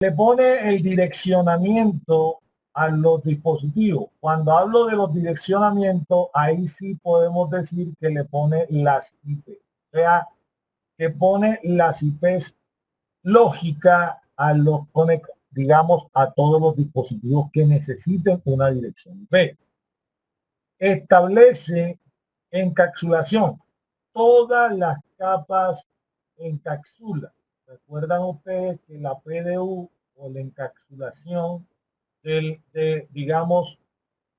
le pone el direccionamiento a los dispositivos. Cuando hablo de los direccionamientos, ahí sí podemos decir que le pone las IP. O sea, que pone las IPs lógica a los digamos, a todos los dispositivos que necesiten una dirección IP. Establece encapsulación. Todas las capas encapsula. ¿Recuerdan ustedes que la PDU o la encapsulación digamos,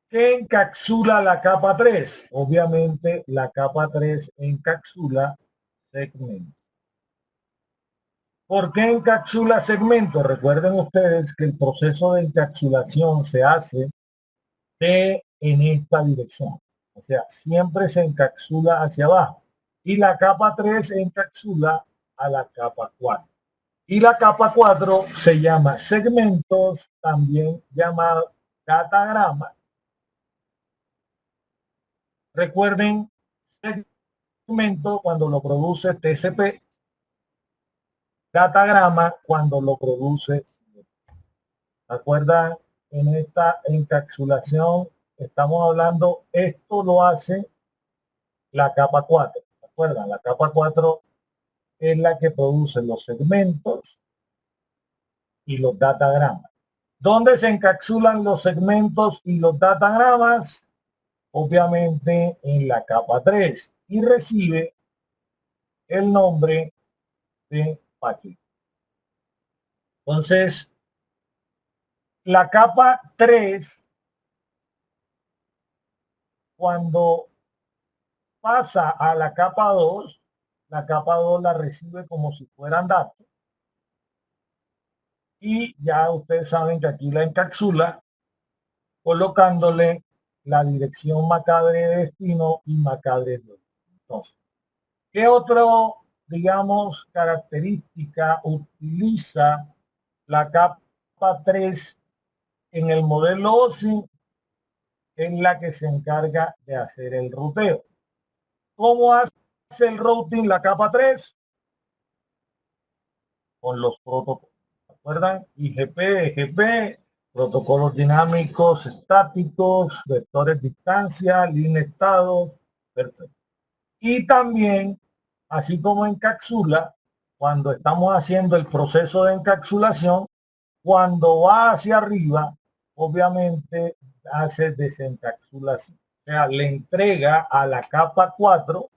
¿qué encapsula la capa 3? Obviamente la capa 3 encapsula segmentos. ¿Por qué encapsula segmentos? Recuerden ustedes que el proceso de encapsulación se hace en esta dirección. O sea, siempre se encapsula hacia abajo. Y la capa 3 encapsula a la capa 4. Y la capa 4 se llama segmentos, también llamado datagrama. Recuerden, segmento cuando lo produce TCP, datagrama cuando lo produce. ¿Se acuerdan? En esta encapsulación estamos hablando, esto lo hace la capa 4. ¿Se acuerdan? La capa 4 es la que produce los segmentos y los datagramas. ¿Dónde se encapsulan los segmentos y los datagramas? Obviamente en la capa 3 y recibe el nombre de paquete. Entonces, la capa 3, cuando pasa a la capa 2, la capa 2 la recibe como si fueran datos. Y ya ustedes saben que aquí la encapsula colocándole la dirección MAC de destino y MAC de origen. Entonces, ¿qué otro, digamos, característica utiliza la capa 3 en el modelo OSI? En la que se encarga de hacer el ruteo. ¿Cómo hace el routing la capa 3? Con los protocolos. ¿Se acuerdan? IGP, EGP, protocolos dinámicos, estáticos, vectores distancia, línea estado. Perfecto. Y también, así como encapsula, cuando estamos haciendo el proceso de encapsulación, cuando va hacia arriba, obviamente hace desencapsulación. O sea, le entrega a la capa 4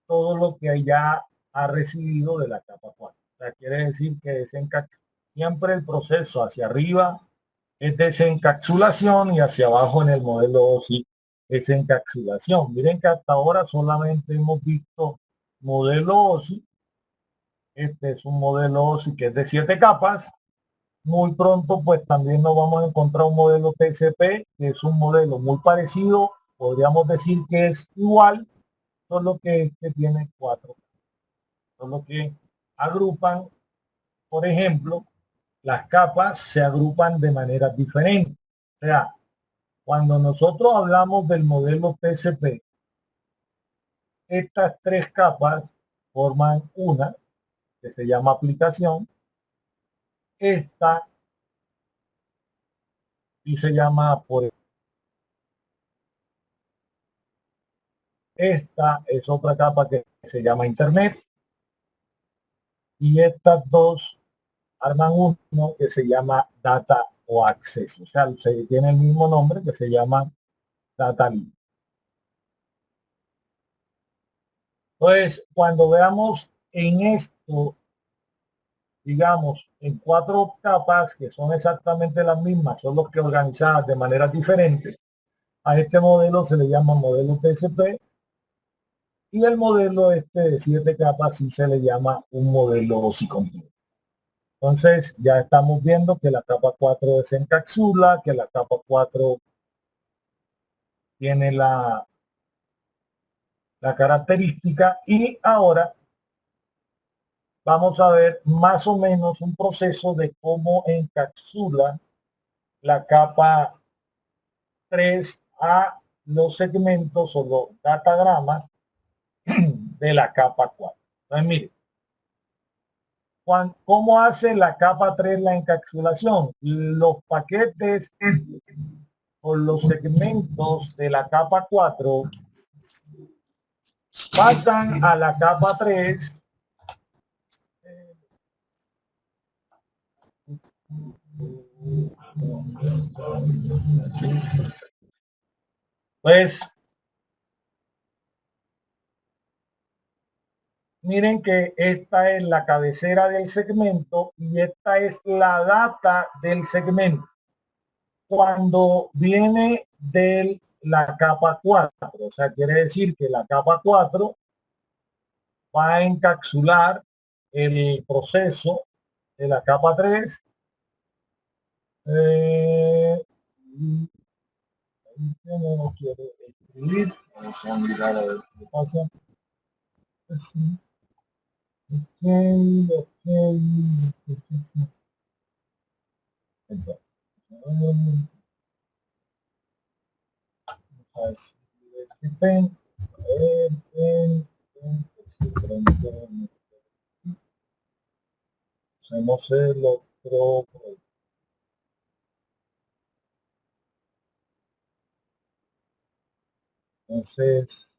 todo lo que ya ha recibido de la capa 4. O sea, quiere decir que siempre el proceso hacia arriba es desencapsulación y hacia abajo en el modelo OSI es encapsulación. Miren que hasta ahora solamente hemos visto modelo OSI. Este es un modelo OSI que es de 7 capas. Muy pronto pues también nos vamos a encontrar un modelo TCP, que es un modelo muy parecido, podríamos decir que es igual, solo que este tiene 4. Solo que agrupan, por ejemplo, las capas se agrupan de maneras diferentes. O sea, cuando nosotros hablamos del modelo TCP, estas 3 capas forman una que se llama aplicación. Esta y se llama por esta es otra capa que se llama internet y estas dos arman uno que se llama data o acceso. O sea, se tiene el mismo nombre que se llama data link. Entonces, cuando veamos en esto, digamos, en 4 capas que son exactamente las mismas, son los que organizadas de maneras diferentes, a este modelo se le llama modelo TCP y el modelo de 7 capas sí se le llama un modelo OSI completo. Entonces ya estamos viendo que la capa 4 desencapsula, que la capa 4 tiene la característica y ahora vamos a ver más o menos un proceso de cómo encapsula la capa 3 a los segmentos o los datagramas de la capa 4. Entonces, miren, ¿Cómo hace la capa 3 la encapsulación? Los paquetes o los segmentos de la capa 4 pasan a la capa 3 pues miren que esta es la cabecera del segmento y esta es la data del segmento cuando viene de la capa 4. O sea, quiere decir que la capa 4 va a encapsular el proceso de la capa 3. No quiero escribir. Vamos a mirar a ver qué pasa. Hacemos el otro. Entonces,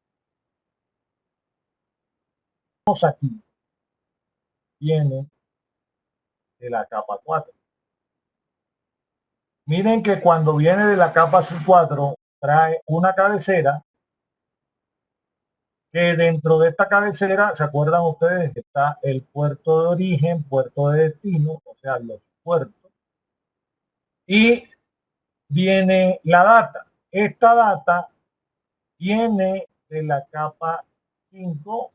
vamos aquí. Viene de la capa 4. Miren que cuando viene de la capa 4 trae una cabecera que dentro de esta cabecera, ¿se acuerdan ustedes que está el puerto de origen, puerto de destino, o sea, los puertos? Y viene la data. Esta data viene de la capa 5,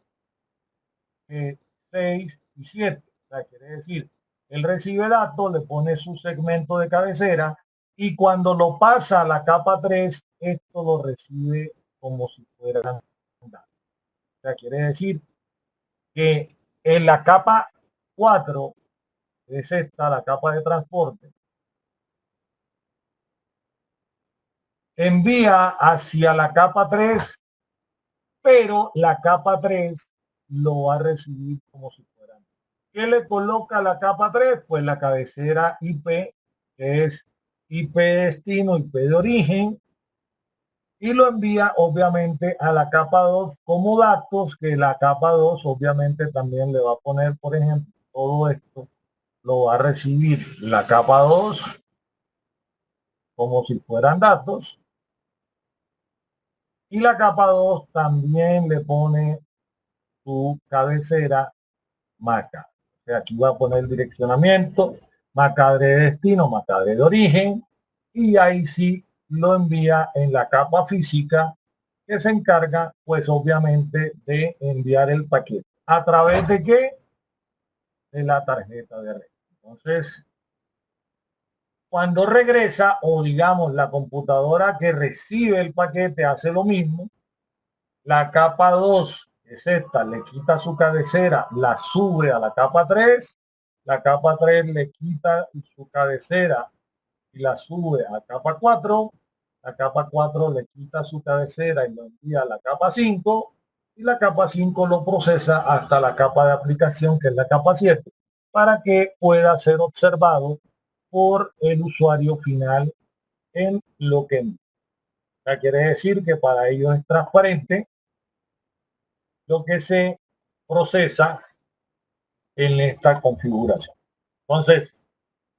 6 y 7. O sea, quiere decir, él recibe datos, le pone su segmento de cabecera y cuando lo pasa a la capa 3, esto lo recibe como si fueran datos. O sea, quiere decir que en la capa 4, es esta, la capa de transporte, envía hacia la capa 3, pero la capa 3 lo va a recibir como si fuera. ¿Qué le coloca la capa 3? Pues la cabecera IP, que es IP de destino, IP de origen, y lo envía obviamente a la capa 2 como datos, que la capa 2 obviamente también le va a poner, por ejemplo, todo esto lo va a recibir la capa 2 como si fueran datos, y la capa 2 también le pone su cabecera MACA. O sea, aquí va a poner el direccionamiento, MACA de destino, MACA de origen, y ahí sí lo envía en la capa física que se encarga, pues obviamente, de enviar el paquete. ¿A través de qué? De la tarjeta de red. Entonces, cuando regresa, o digamos la computadora que recibe el paquete hace lo mismo, la capa 2 es esta, le quita su cabecera, la sube a la capa 3, la capa 3 le quita su cabecera y la sube a capa 4, la capa 4 le quita su cabecera y lo envía a la capa 5, y la capa 5 lo procesa hasta la capa de aplicación, que es la capa 7, para que pueda ser observado por el usuario final en lo que envía. O sea, quiere decir que para ellos es transparente lo que se procesa en esta configuración. Entonces,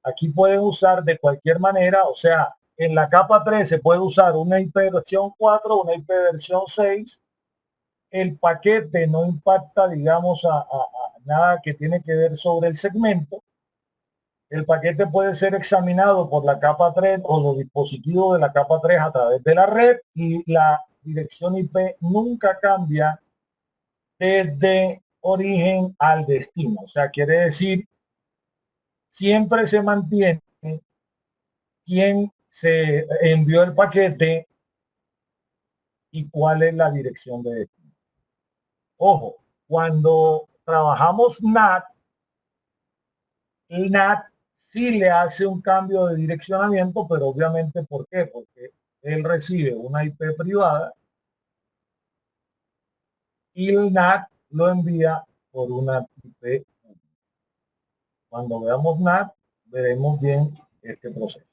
aquí pueden usar de cualquier manera, o sea, en la capa 3 se puede usar una IP versión 4, una IP versión 6. El paquete no impacta, digamos, a nada que tiene que ver sobre el segmento. El paquete puede ser examinado por la capa 3 o los dispositivos de la capa 3 a través de la red, y la dirección IP nunca cambia desde origen al destino. O sea, quiere decir, siempre se mantiene quién se envió el paquete y cuál es la dirección de destino. Ojo, cuando trabajamos NAT, el NAT sí le hace un cambio de direccionamiento, pero obviamente, ¿por qué? Porque él recibe una IP privada y el NAT lo envía por una IP pública. Cuando veamos NAT, veremos bien este proceso.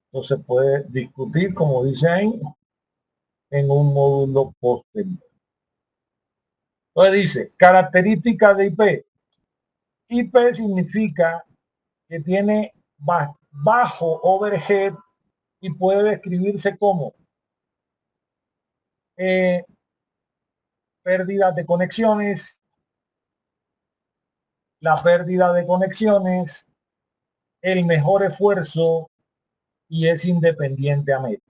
Entonces se puede discutir, como dice ahí, en un módulo posterior. Entonces dice, características de IP. IP significa que tiene bajo overhead y puede describirse como pérdidas de conexiones, la pérdida de conexiones, el mejor esfuerzo y es independiente a medio.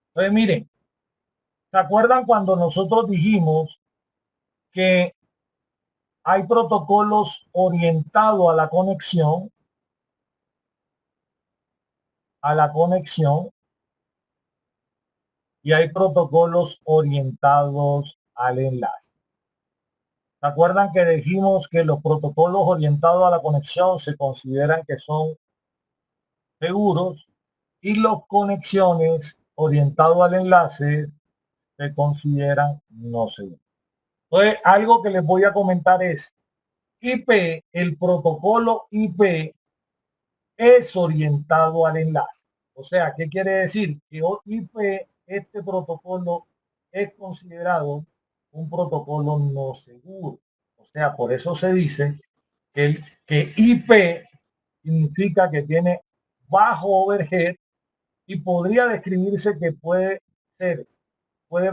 Entonces miren, ¿se acuerdan cuando nosotros dijimos que hay protocolos orientados a la conexión? Y hay protocolos orientados al enlace. ¿Se acuerdan que dijimos que los protocolos orientados a la conexión se consideran que son seguros y las conexiones orientadas al enlace se consideran no seguros? Entonces, algo que les voy a comentar es IP, el protocolo IP es orientado al enlace. O sea, ¿qué quiere decir? Que IP, este protocolo es considerado un protocolo no seguro. O sea, por eso se dice que IP significa que tiene bajo overhead y podría describirse que puede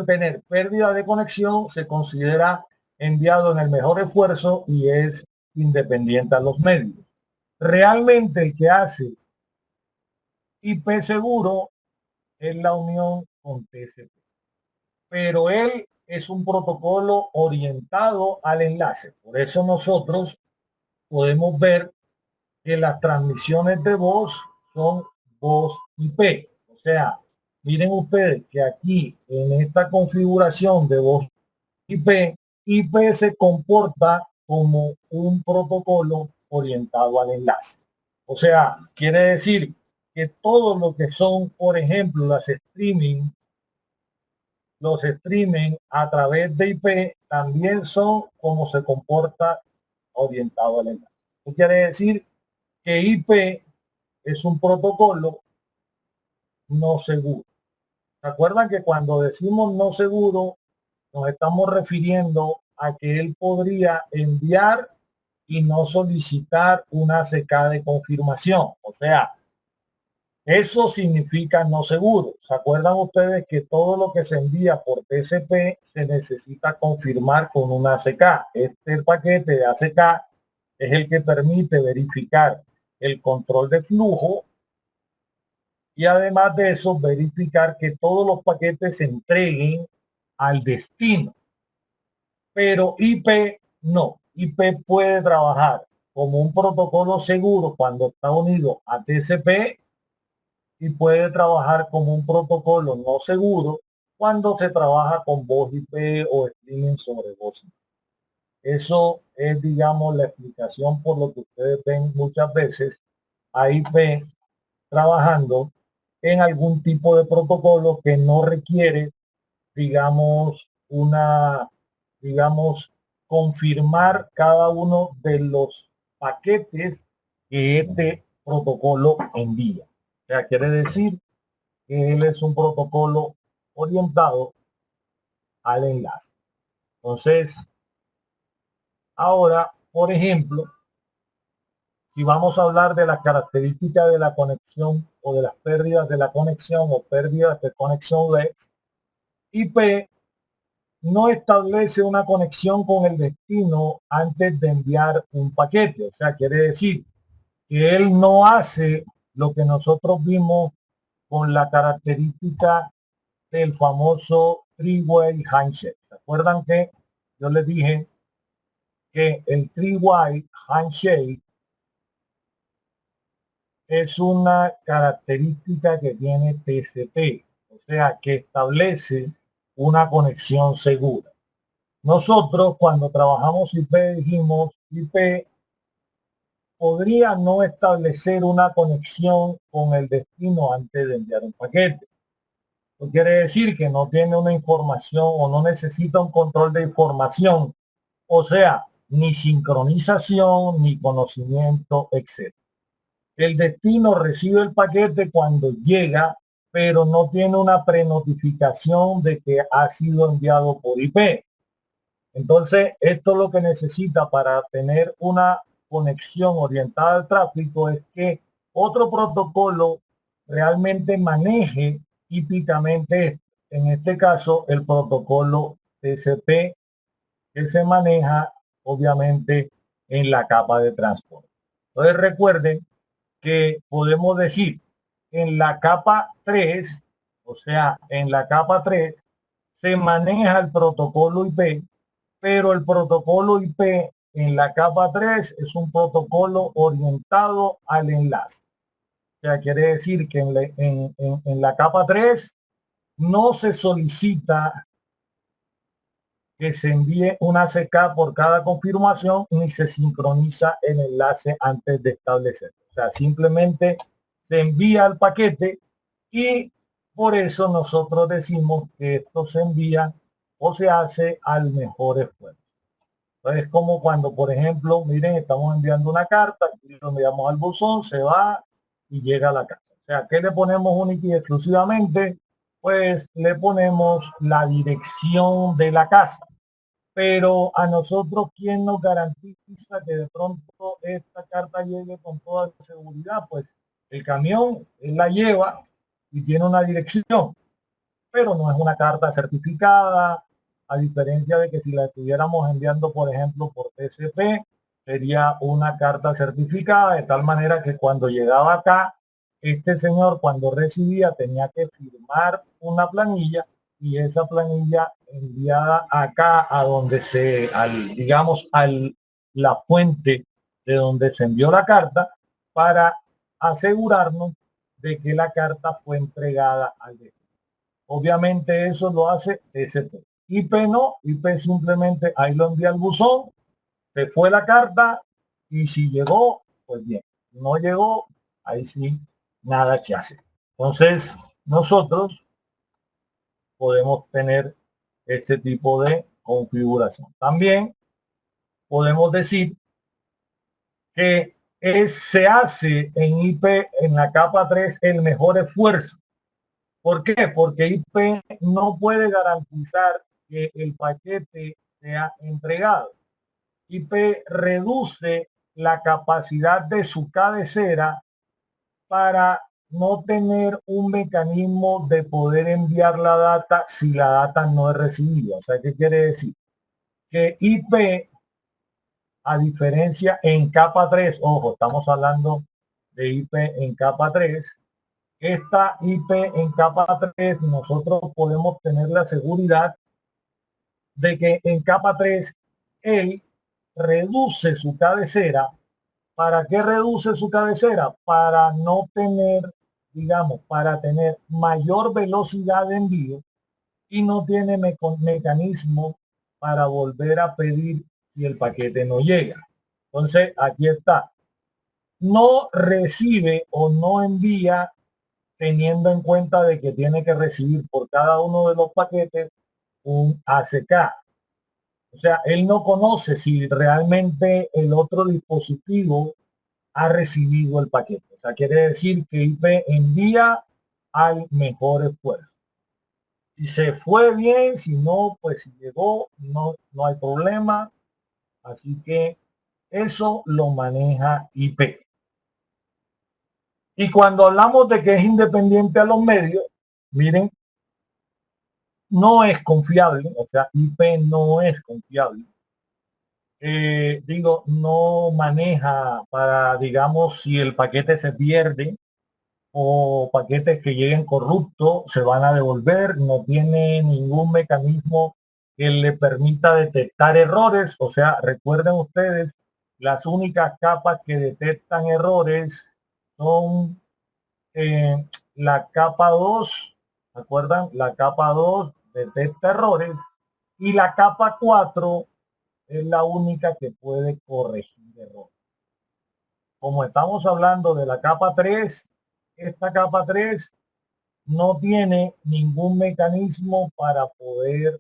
tener pérdida de conexión, se considera enviado en el mejor esfuerzo y es independiente a los medios. Realmente el que hace IP seguro es la unión con TCP, pero él es un protocolo orientado al enlace. Por eso nosotros podemos ver que las transmisiones de voz son voz IP. O sea, miren ustedes que aquí en esta configuración de voz IP, IP se comporta como un protocolo orientado al enlace. O sea, quiere decir que todo lo que son, por ejemplo, los streaming a través de IP también son como se comporta orientado al enlace. Eso quiere decir que IP es un protocolo no seguro. ¿Se acuerdan que cuando decimos no seguro nos estamos refiriendo a que él podría enviar y no solicitar una ACK de confirmación? O sea, eso significa no seguro. ¿Se acuerdan ustedes que todo lo que se envía por TCP se necesita confirmar con una ACK? Este paquete de ACK es el que permite verificar el control de flujo y además de eso verificar que todos los paquetes se entreguen al destino. Pero IP no. IP puede trabajar como un protocolo seguro cuando está unido a TCP y puede trabajar como un protocolo no seguro cuando se trabaja con voz IP o streaming sobre voz IP. Eso es, digamos, la explicación por lo que ustedes ven muchas veces a IP trabajando en algún tipo de protocolo que no requiere, digamos, confirmar cada uno de los paquetes que este protocolo envía. O sea, quiere decir que él es un protocolo orientado al enlace. Entonces, ahora, por ejemplo, si vamos a hablar de las características de la conexión o de las pérdidas de la conexión o pérdidas de conexión LEX, IP no establece una conexión con el destino antes de enviar un paquete. O sea, quiere decir que él no hace lo que nosotros vimos con la característica del famoso three-way handshake. ¿Se acuerdan que yo les dije que el three-way handshake es una característica que tiene TCP? O sea, que establece una conexión segura. Nosotros cuando trabajamos IP dijimos IP podría no establecer una conexión con el destino antes de enviar un paquete. Eso quiere decir que no tiene una información o no necesita un control de información. O sea, ni sincronización, ni conocimiento, etc. El destino recibe el paquete cuando llega, pero no tiene una prenotificación de que ha sido enviado por IP. Entonces, esto es lo que necesita para tener una conexión orientada al tráfico, es que otro protocolo realmente maneje típicamente, en este caso, el protocolo TCP, que se maneja obviamente en la capa de transporte. Entonces recuerden que podemos decir en la capa 3, o sea, en la capa 3 se maneja el protocolo IP, pero el protocolo IP en la capa 3 es un protocolo orientado al enlace. O sea, quiere decir que en la capa 3 no se solicita que se envíe una CK por cada confirmación ni se sincroniza el enlace antes de establecer. O sea, simplemente se envía el paquete y por eso nosotros decimos que esto se envía o se hace al mejor esfuerzo. Entonces, es como cuando, por ejemplo, miren, estamos enviando una carta, y lo enviamos al buzón, se va y llega a la casa. O sea, ¿qué le ponemos única y exclusivamente? Pues le ponemos la dirección de la casa. Pero a nosotros, ¿quién nos garantiza que de pronto esta carta llegue con toda seguridad? Pues el camión, él la lleva y tiene una dirección, pero no es una carta certificada, a diferencia de que si la estuviéramos enviando, por ejemplo, por TCP, sería una carta certificada, de tal manera que cuando llegaba acá, este señor cuando recibía tenía que firmar una planilla y esa planilla enviada acá a donde digamos, la fuente de donde se envió la carta para asegurarnos de que la carta fue entregada al destino. Obviamente eso lo hace TCP. IP no, IP simplemente ahí lo envía al buzón, se fue la carta y si llegó, pues bien. Si no llegó, ahí sí, nada que hacer. Entonces, nosotros podemos tener este tipo de configuración. También podemos decir que se hace en IP, en la capa 3, el mejor esfuerzo. ¿Por qué? Porque IP no puede garantizar que el paquete sea entregado. IP reduce la capacidad de su cabecera para no tener un mecanismo de poder enviar la data si la data no es recibida. O sea, ¿qué quiere decir? Que IP, a diferencia en capa 3, ojo, estamos hablando de IP en capa 3, esta IP en capa 3 nosotros podemos tener la seguridad de que en capa 3 él reduce su cabecera. ¿Para qué reduce su cabecera? Para no tener, digamos, para tener mayor velocidad de envío y no tiene mecanismo para volver a pedir si el paquete no llega. Entonces, aquí está. No recibe o no envía teniendo en cuenta de que tiene que recibir por cada uno de los paquetes un ACK. O sea, él no conoce si realmente el otro dispositivo ha recibido el paquete. O sea, quiere decir que IP envía al mejor esfuerzo. Si se fue bien, si no, pues si llegó, no hay problema. Así que eso lo maneja IP. Y cuando hablamos de que es independiente a los medios, miren, no es confiable, o sea, IP no es confiable. Digo, no maneja para, digamos, si el paquete se pierde o paquetes que lleguen corruptos se van a devolver, no tiene ningún mecanismo que le permita detectar errores. O sea, recuerden ustedes, las únicas capas que detectan errores son la capa 2, ¿se acuerdan? La capa 2 detecta errores y la capa 4 es la única que puede corregir errores. Como estamos hablando de la capa 3, esta capa 3 no tiene ningún mecanismo para poder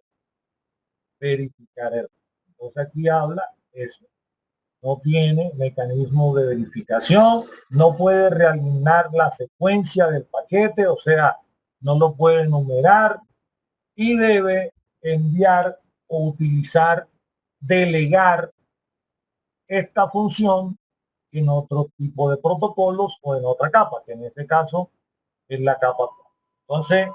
verificar errores. Entonces aquí habla eso. No tiene mecanismo de verificación, no puede realinear la secuencia del paquete, o sea, no lo puede numerar y debe enviar o utilizar, delegar esta función en otro tipo de protocolos o en otra capa, que en este caso es la capa 4. Entonces,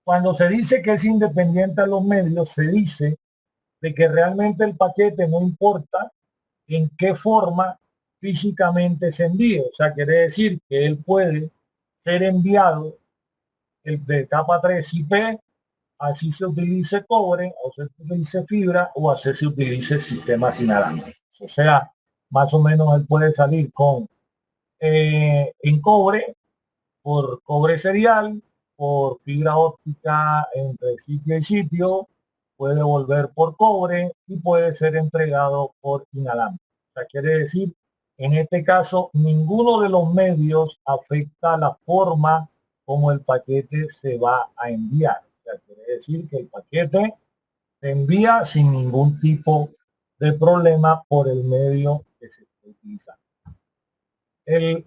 cuando se dice que es independiente a los medios, se dice de que realmente el paquete no importa en qué forma físicamente se envíe. O sea, quiere decir que él puede ser enviado el de capa 3 IP, así se utilice cobre, o se utilice fibra, o así se utilice sistemas inalámbricos. O sea, más o menos él puede salir con en cobre, por cobre serial, por fibra óptica entre sitio y sitio, puede volver por cobre y puede ser entregado por inalámbrico. O sea, quiere decir, en este caso, ninguno de los medios afecta la forma como el paquete se va a enviar. O sea, quiere decir que el paquete se envía sin ningún tipo de problema por el medio que se está utilizando.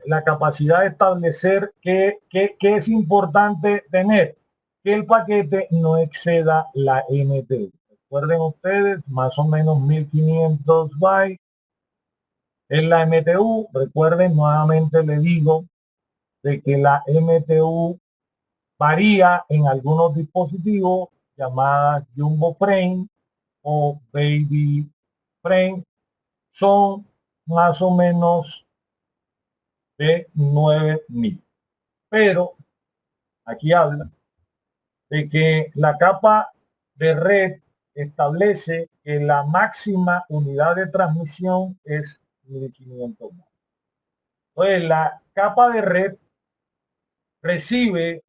La capacidad de establecer que es importante tener, que el paquete no exceda la MTU. Recuerden ustedes, más o menos 1500 bytes en la MTU. Recuerden, nuevamente le digo de que la MTU varía en algunos dispositivos llamadas Jumbo Frame o Baby Frame. Son más o menos de 9000. Pero aquí habla de que la capa de red establece que la máxima unidad de transmisión es 1500. Entonces, la capa de red recibe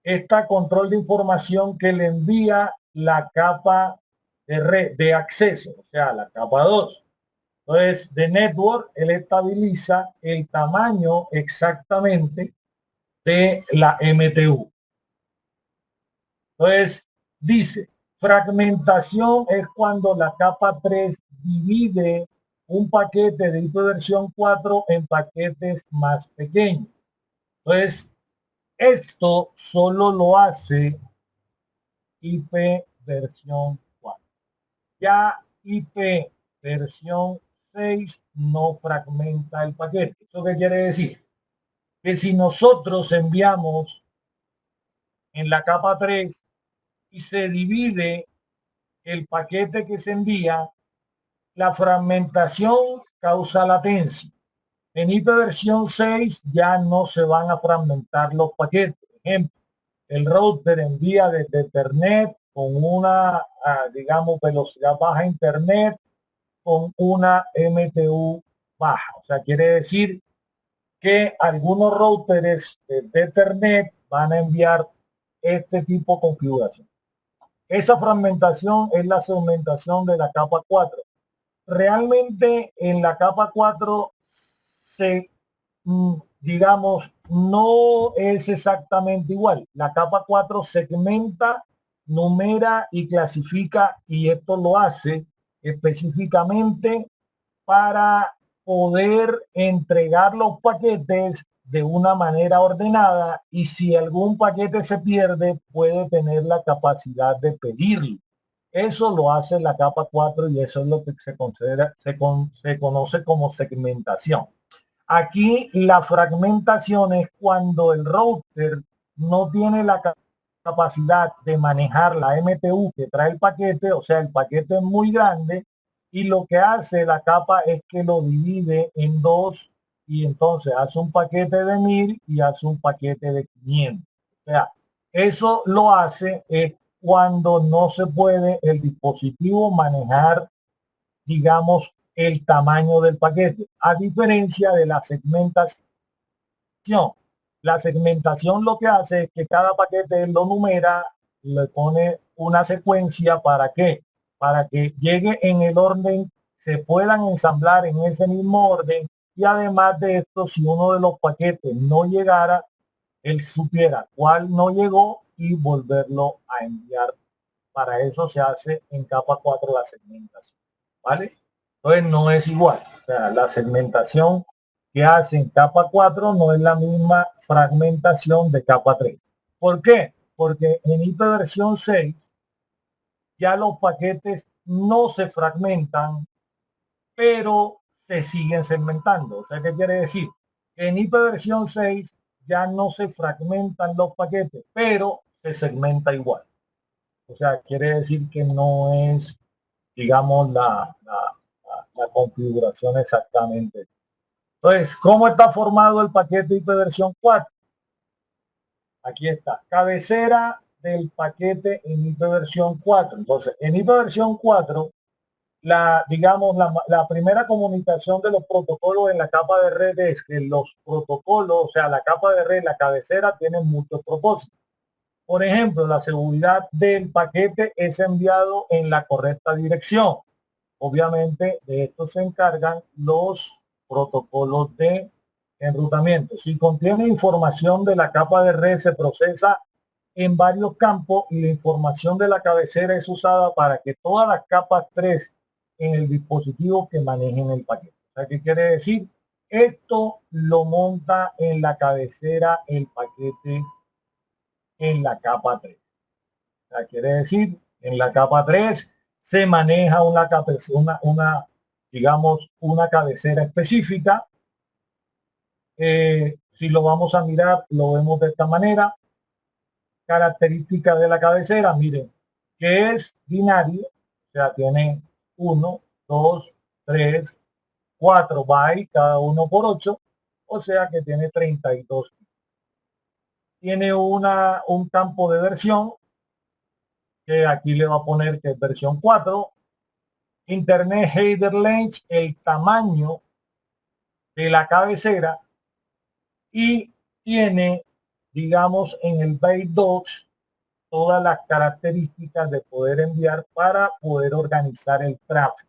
esta control de información que le envía la capa de red de acceso, o sea, la capa 2. Entonces, de network, él estabiliza el tamaño exactamente de la MTU. Entonces, dice, fragmentación es cuando la capa 3 divide un paquete de IP versión 4 en paquetes más pequeños. Entonces, esto solo lo hace IP versión 4. Ya IP versión 6 no fragmenta el paquete. ¿Eso qué quiere decir? Que si nosotros enviamos en la capa 3 y se divide el paquete que se envía, la fragmentación causa latencia. En IP versión 6 ya no se van a fragmentar los paquetes. Por ejemplo, el router envía desde Ethernet con una, digamos, velocidad baja Internet con una MTU baja. O sea, quiere decir que algunos routers de Ethernet van a enviar este tipo de configuración. Esa fragmentación es la segmentación de la capa 4. Realmente en la capa 4 se, digamos, no es exactamente igual. La capa 4 segmenta, numera y clasifica, y esto lo hace específicamente para poder entregar los paquetes de una manera ordenada, y si algún paquete se pierde puede tener la capacidad de pedirlo. Eso lo hace la capa 4 y eso es lo que se considera, se conoce como segmentación. Aquí la fragmentación es cuando el router no tiene la capacidad de manejar la MTU que trae el paquete, o sea, el paquete es muy grande y lo que hace la capa es que lo divide en dos, y entonces hace un paquete de 1000 y hace un paquete de 500. O sea, eso lo hace cuando no se puede el dispositivo manejar, digamos, el tamaño del paquete, a diferencia de la segmentación. La segmentación lo que hace es que cada paquete lo numera, le pone una secuencia. ¿Para qué? Para que llegue en el orden, se puedan ensamblar en ese mismo orden, y además de esto, si uno de los paquetes no llegara, él supiera cuál no llegó y volverlo a enviar. Para eso se hace en capa 4 la segmentación. ¿vale? Entonces no es igual. O sea, la segmentación que hace en capa 4 no es la misma fragmentación de capa 3. ¿Por qué? Porque en IP versión 6 ya los paquetes no se fragmentan, pero se siguen segmentando. O sea, ¿qué quiere decir? En IP versión 6 ya no se fragmentan los paquetes, pero se segmenta igual. O sea, quiere decir que no es, digamos, la configuración exactamente. Entonces, ¿cómo está formado el paquete IP versión 4? Aquí está, cabecera del paquete en IP versión 4. Entonces, en IP versión 4, digamos, la primera comunicación de los protocolos en la capa de red es que los protocolos, o sea, la capa de red, la cabecera, tienen muchos propósitos. Por ejemplo, la seguridad del paquete es enviado en la correcta dirección. Obviamente, de esto se encargan los protocolos de enrutamiento. Si contiene información de la capa de red, se procesa en varios campos y la información de la cabecera es usada para que todas las capas 3 en el dispositivo que manejen el paquete. O sea, ¿qué quiere decir? Esto lo monta en la cabecera el paquete en la capa 3. O sea, quiere decir, en la capa 3 se maneja digamos, una cabecera específica. Si lo vamos a mirar, lo vemos de esta manera. Características de la cabecera, miren, que es binario, o sea, tiene 1, 2, 3, 4 bytes, cada uno por 8, o sea que tiene 32. Tiene un campo de versión, que aquí le va a poner que es versión 4. Internet Header Length, el tamaño de la cabecera, y tiene, digamos, en el byte docs todas las características de poder enviar para poder organizar el tráfico.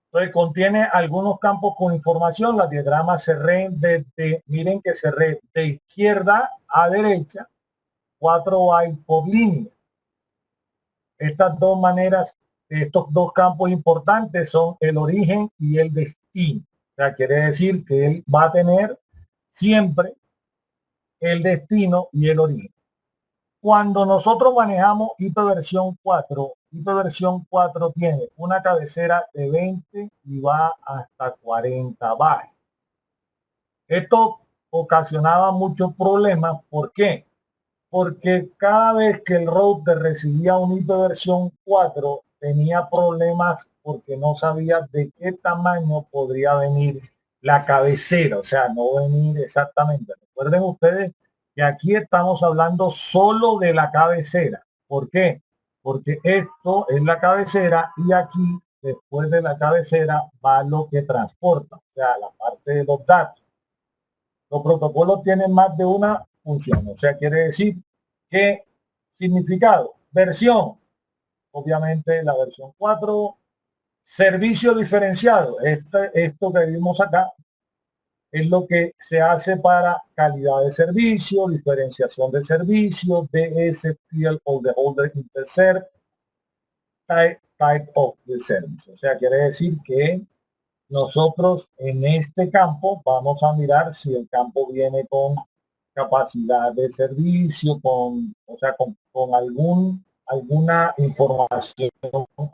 Entonces contiene algunos campos con información. Las diagramas se reen miren que se reen de izquierda a derecha, 4 bytes por línea. Estas dos maneras, estos dos campos importantes son el origen y el destino. O sea, quiere decir que él va a tener siempre el destino y el origen. Cuando nosotros manejamos IP versión 4, IP versión 4 tiene una cabecera de 20 y va hasta 40 bytes. Esto ocasionaba muchos problemas. ¿Por qué? Porque cada vez que el router recibía un IP versión 4 tenía problemas porque no sabía de qué tamaño podría venir la cabecera, o sea, no venir exactamente. Recuerden ustedes que aquí estamos hablando solo de la cabecera. ¿Por qué? Porque esto es la cabecera y aquí, después de la cabecera, va lo que transporta, o sea, la parte de los datos. Los protocolos tienen más de una función, o sea, quiere decir que significado, versión, obviamente la versión 4, servicio diferenciado, esto que vimos acá es lo que se hace para calidad de servicio, diferenciación de servicio, DSPL o the holder intercept, type of the service. O sea, quiere decir que nosotros en este campo vamos a mirar si el campo viene con capacidad de servicio, o sea, con alguna información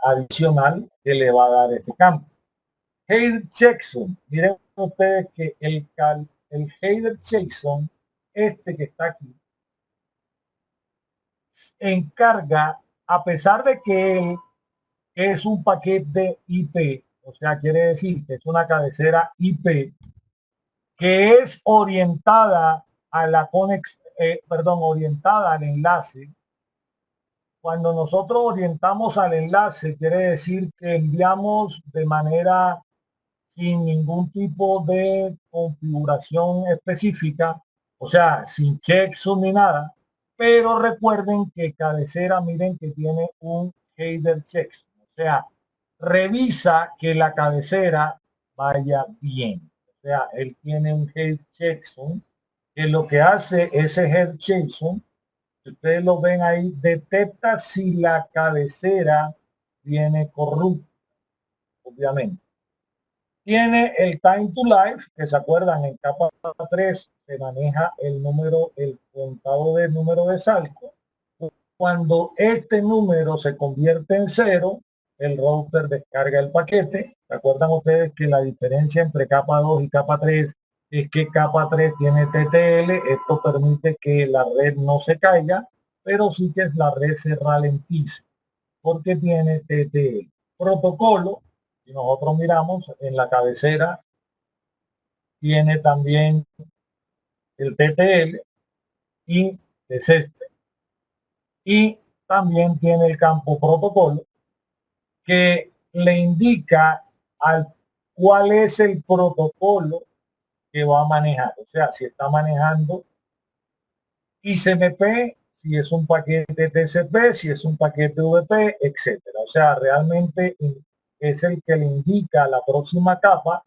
adicional que le va a dar ese campo. Header checksum, miren ustedes que el header checksum, este que está aquí, encarga, a pesar de que él es un paquete IP, o sea, quiere decir que es una cabecera IP que es orientada a la orientada al enlace. Cuando nosotros orientamos al enlace, quiere decir que enviamos de manera sin ningún tipo de configuración específica, o sea, sin checksum ni nada, pero recuerden que cabecera, miren que tiene un header checksum, o sea, revisa que la cabecera vaya bien. O sea, él tiene un head checksum, que lo que hace ese head checksum, si ustedes lo ven ahí, detecta si la cabecera viene corrupta. obviamente. Tiene el time to life, que se acuerdan, en capa 3 se maneja el contado de número de salto. Cuando este número se convierte en 0, el router descarga el paquete. ¿Se acuerdan ustedes que la diferencia entre capa 2 y capa 3 es que capa 3 tiene TTL? Esto permite que la red no se caiga, pero sí que la red se ralentice porque tiene TTL. Protocolo, si nosotros miramos en la cabecera, tiene también el TTL y es este. Y también tiene el campo protocolo que le indica cuál es el protocolo que va a manejar. O sea, si está manejando ICMP, si es un paquete TCP, si es un paquete VP, etcétera. O sea, realmente es el que le indica a la próxima capa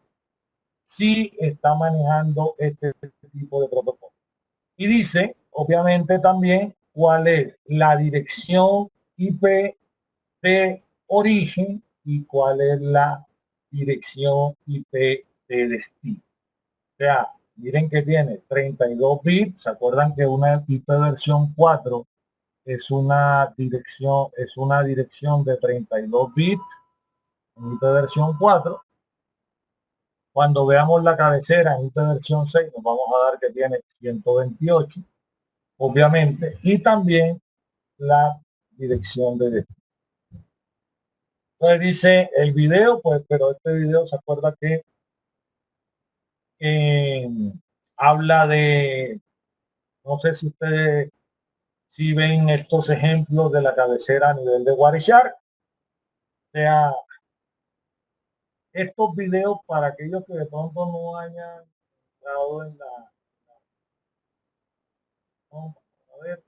si está manejando este tipo de protocolo. Y dice, obviamente, también cuál es la dirección IP de origen y cuál es la dirección IP de destino. O sea, miren que tiene 32 bits. ¿Se acuerdan que una IP versión 4 es una dirección de 32 bits? En IP versión 4. Cuando veamos la cabecera en IP versión 6 nos vamos a dar que tiene 128, obviamente, y también la dirección de destino. Entonces dice el video, pues, pero este video se acuerda que habla de, no sé si ustedes si ven estos ejemplos de la cabecera a nivel de Wireshark. O sea, estos videos para aquellos que de pronto no hayan entrado en la, vamos a ver,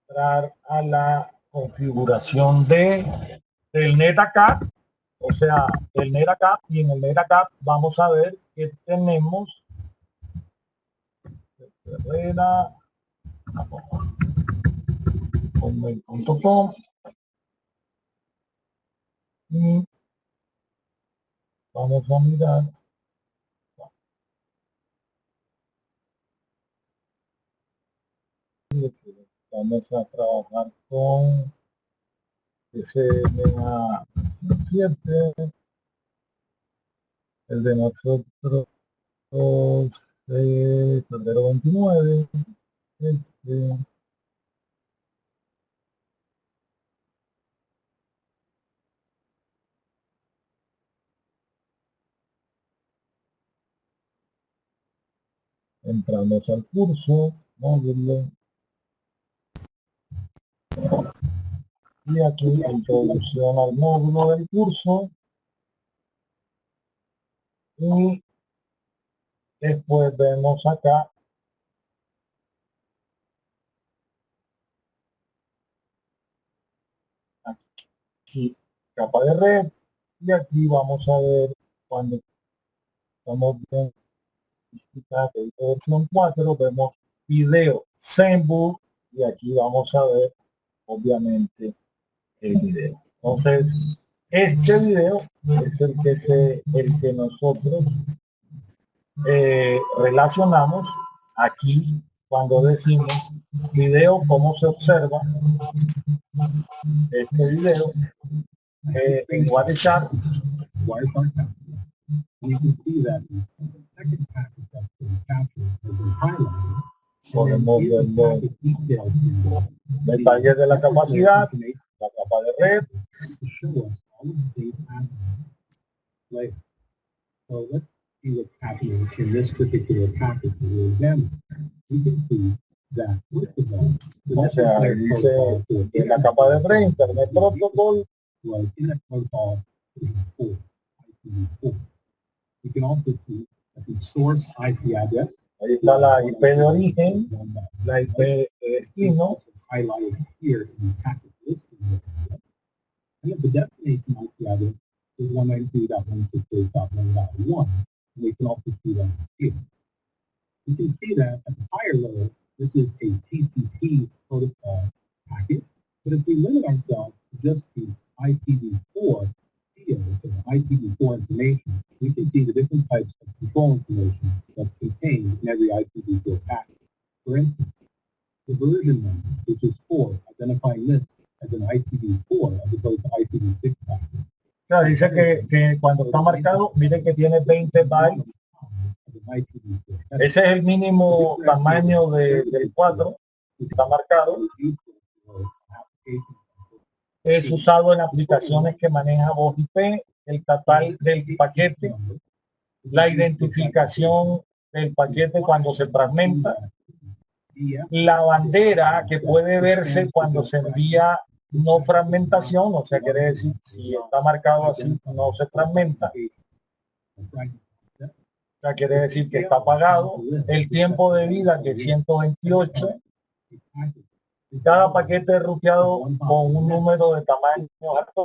entrar a la configuración del NetACAP, o sea, el NetACAP, y en el NetACAP vamos a ver que tenemos .com y vamos a mirar vamos a trabajar con SMA 7, el de nosotros febrero 29, entramos al curso, módulo, y aquí introducción al módulo del curso, y después vemos acá aquí capa de red, y aquí vamos a ver cuando estamos viendo de versión 4 vemos video Zenbook, y aquí vamos a ver obviamente el video. Entonces este video es el que nosotros relacionamos aquí cuando decimos video, cómo se observa este video en Wireshark. Podemos ver detalles de la capacidad, la capa de red. So let's see what's happening in this particular package a little again. We can see that first of all, o sea, dice en la capa de red, Internet Protocol was Internet Protocol 4, IPv4. You can also see that the source IP address. Ahí está la IP de origen, la IP de destino. Highlighted here in the package listing. And the destination IP address is 192.168.1.1. And we can also see that here. You can see that at the higher level, this is a TCP protocol packet. But if we limit ourselves to just the IPv4, fields of IPv4 information, we can see the different types of control information that's contained in every IPv4 packet. For instance, the version number, which is 4, identifying this as an IPv4 as opposed to IPv6 packet. Claro, dice que cuando está marcado, mire que tiene 20 bytes. Ese es el mínimo tamaño del 4. Está marcado. Es usado en aplicaciones que maneja voz IP, el total del paquete, la identificación del paquete cuando se fragmenta, la bandera que puede verse cuando se envía no fragmentación, o sea, quiere decir, si está marcado así, no se fragmenta. O sea, quiere decir que está apagado. El tiempo de vida, que es 128. Cada paquete es ruteado con un número de tamaño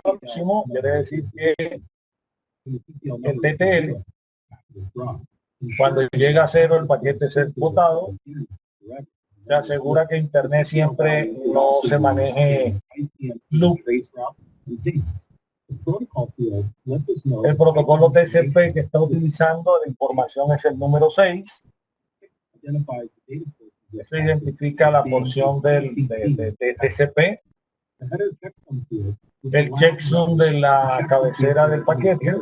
próximo, quiere decir que el TTL, cuando llega a 0, el paquete es exportado. Se asegura que Internet siempre no se maneje loop. El protocolo TCP que está utilizando, la información es el número 6. Se identifica la porción de TCP. El checksum de la cabecera del paquete.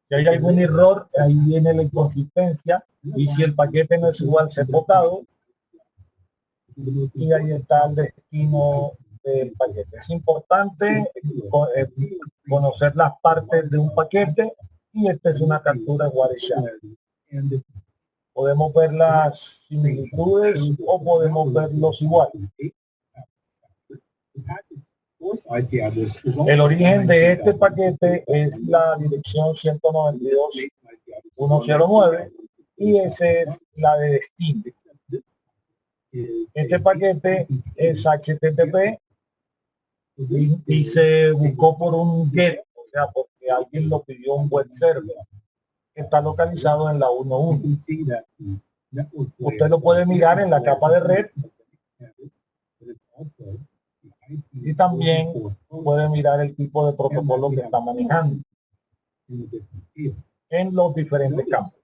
Si hay algún error, ahí viene la inconsistencia. Y si el paquete no es igual, se ha votado. Y ahí está el destino del paquete. Es importante conocer las partes de un paquete. Y esta es una captura Wireshark. Podemos ver las similitudes o podemos verlos igual. El origen de este paquete es la dirección 192.109 y esa es la de destino. Este paquete es HTTP y se buscó por un GET, o sea, porque alguien lo pidió un web server. Está localizado en la 1.1. Usted lo puede mirar en la capa de red y también puede mirar el tipo de protocolo que está manejando en los diferentes campos.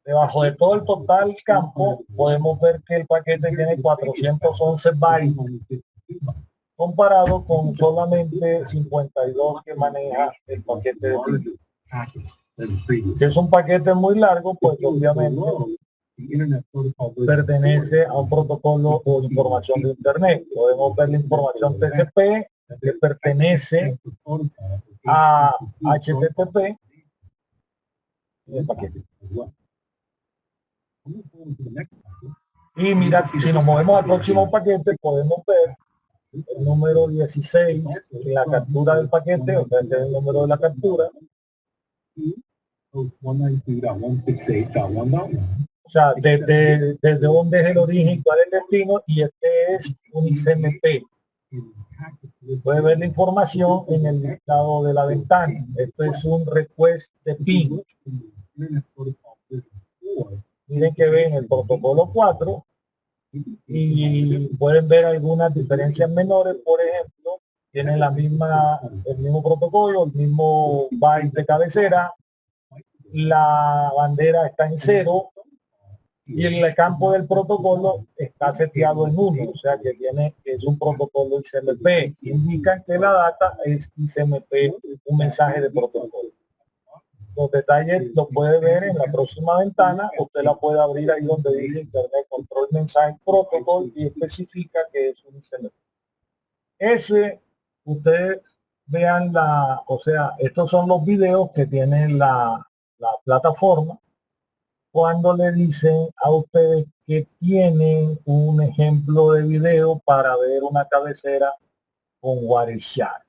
Debajo de todo el total campo podemos ver que el paquete tiene 411 bytes comparado con solamente 52 que maneja el paquete de vídeo. Si es un paquete muy largo, pues obviamente pertenece a un protocolo o información de Internet. Podemos ver la información TCP que pertenece a HTTP y el paquete. Y mira, si nos movemos al próximo paquete, podemos ver el número 16, la captura del paquete, o sea, ese es el número de la captura. O sea, desde dónde es el origen y cuál es el destino, y este es un ICMP. Puede ver la información en el listado de la ventana. Esto es un request de ping. Miren que ven el protocolo 4 y pueden ver algunas diferencias menores. Por ejemplo, tienen el mismo protocolo, el mismo byte de cabecera, la bandera está en 0 y el campo del protocolo está seteado en 1, o sea que es un protocolo ICMP. Indican que la data es ICMP, un mensaje de protocolo. Los detalles los puede ver en la próxima ventana. Usted la puede abrir ahí donde dice Internet Control Message Protocol y especifica que es un ICMP. Ustedes vean o sea, estos son los videos que tiene la plataforma cuando le dicen a ustedes que tienen un ejemplo de video para ver una cabecera con Wireshark.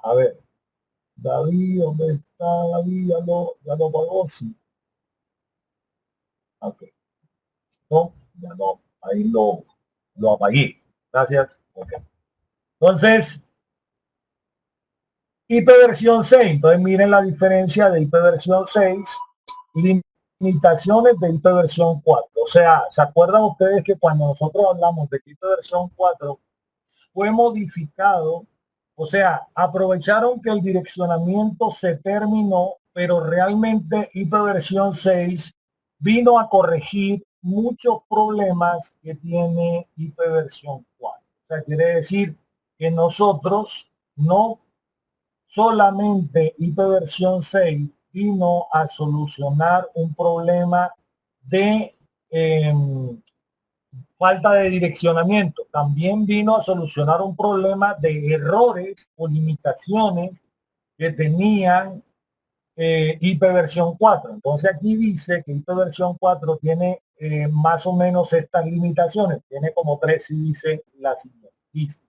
A ver, David, ¿dónde está David? Ya lo pagó, sí. Ok. No, ya no, ahí lo apagué. Gracias. Okay. Entonces, IP versión 6. Entonces miren la diferencia de IP versión 6. limitaciones de IP versión 4. O sea, ¿se acuerdan ustedes que cuando nosotros hablamos de que IP versión 4 fue modificado? O sea, aprovecharon que el direccionamiento se terminó, pero realmente IP versión 6 vino a corregir muchos problemas que tiene IP versión 4. O sea, quiere decir que nosotros no solamente IP versión 6 vino a solucionar un problema de falta de direccionamiento, también vino a solucionar un problema de errores o limitaciones que tenían IP versión 4. Entonces aquí dice que IP versión 4 tiene más o menos estas limitaciones, tiene como tres y dice la siguiente. Dice,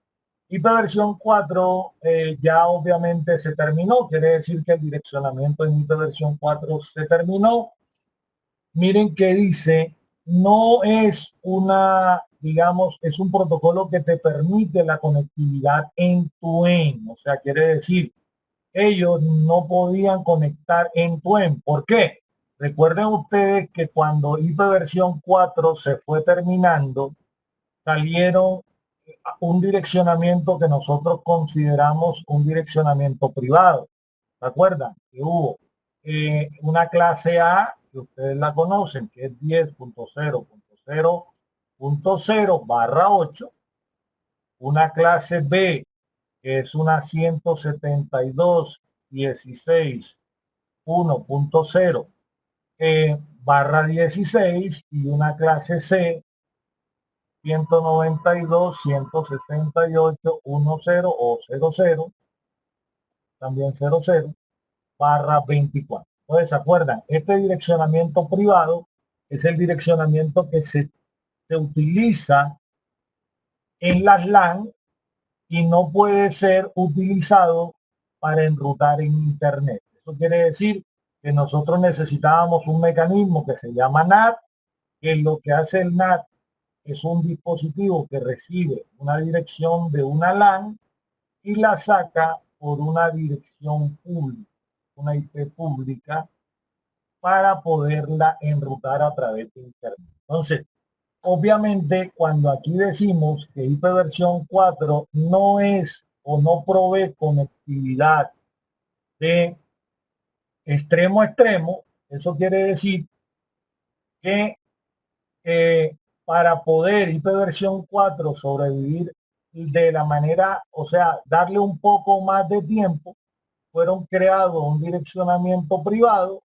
IP versión 4 ya obviamente se terminó, quiere decir que el direccionamiento en IP versión 4 se terminó. Miren que dice, no es una, digamos, es un protocolo que te permite la conectividad end-to-end. O sea, quiere decir, ellos no podían conectar end-to-end. ¿Por qué? Recuerden ustedes que cuando IP versión 4 se fue terminando, salieron un direccionamiento que nosotros consideramos un direccionamiento privado. ¿Se acuerdan? Que hubo una clase A, que ustedes la conocen, que es 10.0.0.0/8, una clase B, que es una 172.16.1.0/16, y una clase C 192.168.10 o 00, también 00/24. Entonces, ¿se acuerdan? Este direccionamiento privado es el direccionamiento que se utiliza en las LAN y no puede ser utilizado para enrutar en Internet. Eso quiere decir que nosotros necesitábamos un mecanismo que se llama NAT, que lo que hace el NAT es un dispositivo que recibe una dirección de una LAN y la saca por una dirección pública, una IP pública, para poderla enrutar a través de Internet. Entonces, obviamente, cuando aquí decimos que IP versión 4 no es o no provee conectividad de extremo a extremo, eso quiere decir que para poder IP versión 4 sobrevivir de la manera, o sea, darle un poco más de tiempo, fueron creados un direccionamiento privado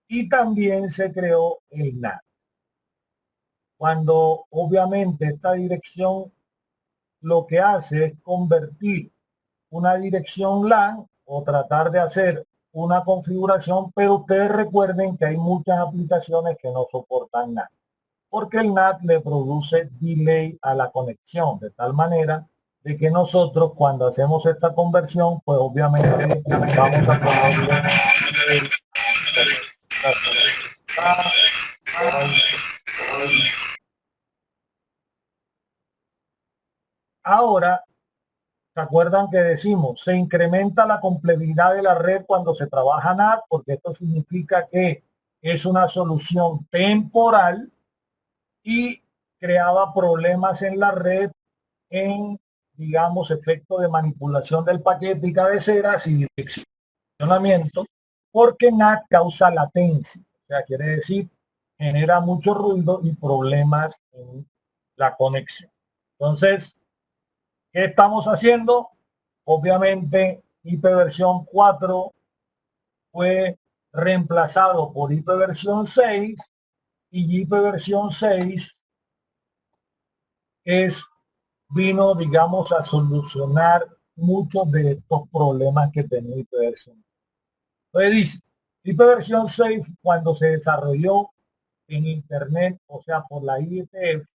y también se creó el NAT. Cuando obviamente esta dirección lo que hace es convertir una dirección LAN o tratar de hacer una configuración, pero ustedes recuerden que hay muchas aplicaciones que no soportan NAT, porque el NAT le produce delay a la conexión, de tal manera de que nosotros cuando hacemos esta conversión, pues obviamente vamos a ponerle ahora. ¿Se acuerdan que decimos, se incrementa la complejidad de la red cuando se trabaja NAT? Porque esto significa que es una solución temporal y creaba problemas en la red en, digamos, efecto de manipulación del paquete y cabeceras y direccionamiento, porque NAT causa latencia. O sea, quiere decir, genera mucho ruido y problemas en la conexión. Entonces, ¿qué estamos haciendo? Obviamente, IP versión 4 fue reemplazado por IP versión 6 y IP versión 6 vino, digamos, a solucionar muchos de estos problemas que tenía IP versión. Entonces dice, IP versión 6 cuando se desarrolló en Internet, o sea, por la IETF,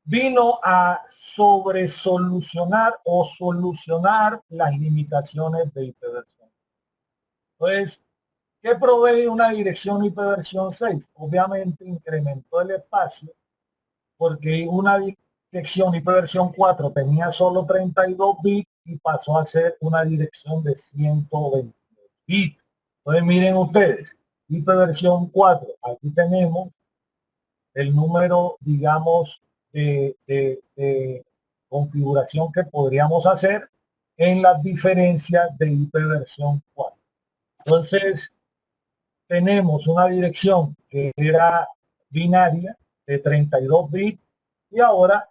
vino a solucionar las limitaciones de IP versión. Entonces, ¿qué provee una dirección IP versión 6? Obviamente incrementó el espacio, porque una dirección IP versión 4 tenía solo 32 bits y pasó a ser una dirección de 122 bits. Entonces miren ustedes, IPv4, aquí tenemos el número, digamos, de configuración que podríamos hacer en las diferencias de IPv4. Entonces, tenemos una dirección que era binaria de 32 bits y ahora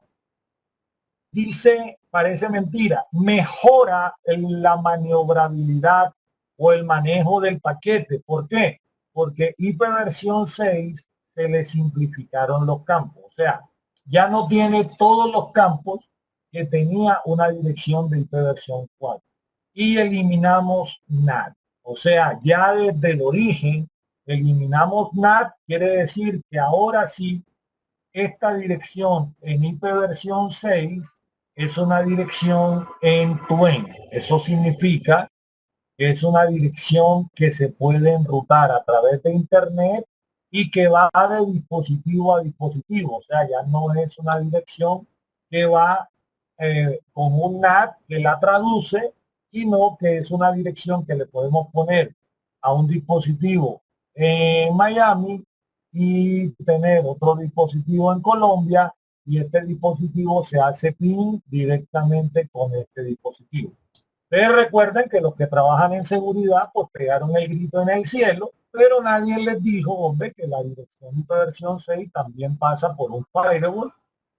dice, parece mentira, mejora la maniobrabilidad o el manejo del paquete. ¿Por qué? Porque IPv6 se le simplificaron los campos. O sea, ya no tiene todos los campos que tenía una dirección de IPv4. Y eliminamos NAT. O sea, ya desde el origen eliminamos NAT, quiere decir que ahora sí, esta dirección en IPv6 es una dirección end-to-end. Eso significa que es una dirección que se puede enrutar a través de Internet y que va de dispositivo a dispositivo. O sea, ya no es una dirección que va con un NAT que la traduce, sino que es una dirección que le podemos poner a un dispositivo en Miami y tener otro dispositivo en Colombia, y este dispositivo se hace ping directamente con este dispositivo. Ustedes recuerden que los que trabajan en seguridad pues pegaron el grito en el cielo, pero nadie les dijo, hombre, que la dirección IPv6 también pasa por un firewall,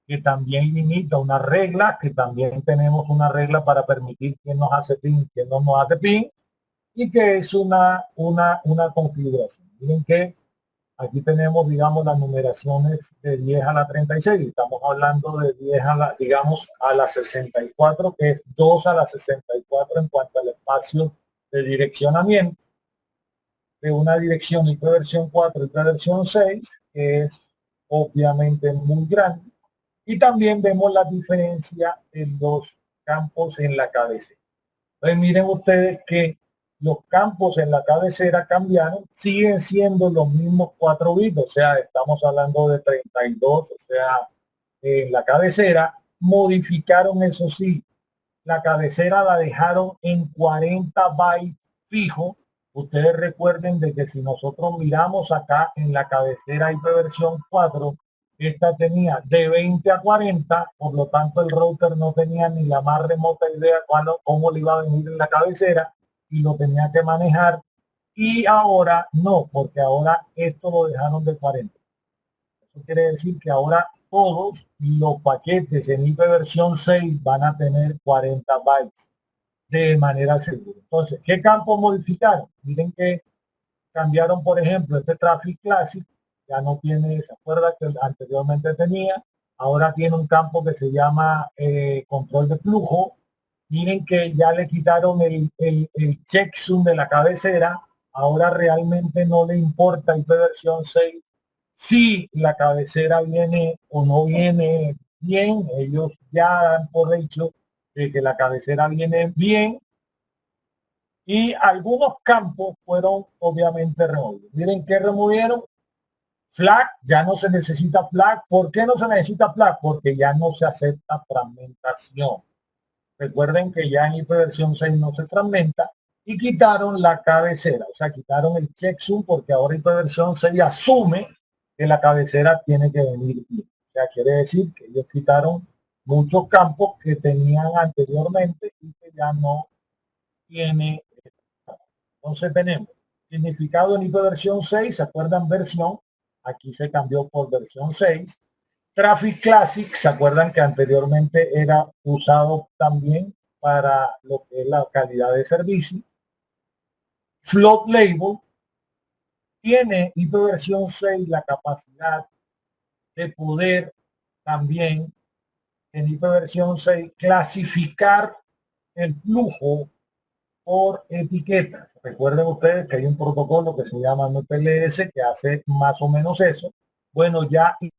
que también limita unas reglas, que también tenemos una regla para permitir quién nos hace ping, quién no nos hace ping, y que es una configuración. Miren que aquí tenemos, digamos, las numeraciones de 10 a la 36. Estamos hablando de 10 a la, digamos, a la 64, que es 2 a la 64 en cuanto al espacio de direccionamiento de una dirección IPv4 y IPv6, que es obviamente muy grande. Y también vemos la diferencia en los campos en la cabecera. Entonces miren ustedes que los campos en la cabecera cambiaron, siguen siendo los mismos 4 bits, o sea, estamos hablando de 32, o sea, en la cabecera modificaron, eso sí, la cabecera la dejaron en 40 bytes fijo. Ustedes recuerden de que si nosotros miramos acá en la cabecera IPv4, esta tenía de 20 a 40, por lo tanto el router no tenía ni la más remota idea cómo le iba a venir en la cabecera y lo tenía que manejar. Y ahora no, porque ahora esto lo dejaron de 40. Eso quiere decir que ahora todos los paquetes en IPv6 van a tener 40 bytes de manera segura. Entonces, ¿qué campo modificaron? Miren que cambiaron, por ejemplo, este Traffic Classic, ya no tiene, ¿se acuerda que anteriormente tenía? Ahora tiene un campo que se llama control de flujo. Miren que ya le quitaron el checksum de la cabecera. Ahora realmente no le importa IPv6 si la cabecera viene o no viene bien. Ellos ya dan por hecho de que la cabecera viene bien, y algunos campos fueron obviamente removidos. Miren que removieron. Flag, ya no se necesita flag. ¿Por qué no se necesita flag? Porque ya no se acepta fragmentación. Recuerden que ya en IPv6 no se fragmenta, y quitaron la cabecera, o sea, quitaron el checksum, porque ahora IPv6 asume que la cabecera tiene que venir bien. O sea, quiere decir que ellos quitaron muchos campos que tenían anteriormente y que ya no tiene. Entonces tenemos significado en IPv6, ¿se acuerdan? Versión, aquí se cambió por versión 6. Traffic Classic, ¿se acuerdan que anteriormente era usado también para lo que es la calidad de servicio? Float Label, tiene IPv6 la capacidad de poder también en IPv6 clasificar el flujo por etiquetas. Recuerden ustedes que hay un protocolo que se llama MPLS que hace más o menos eso. Bueno, ya en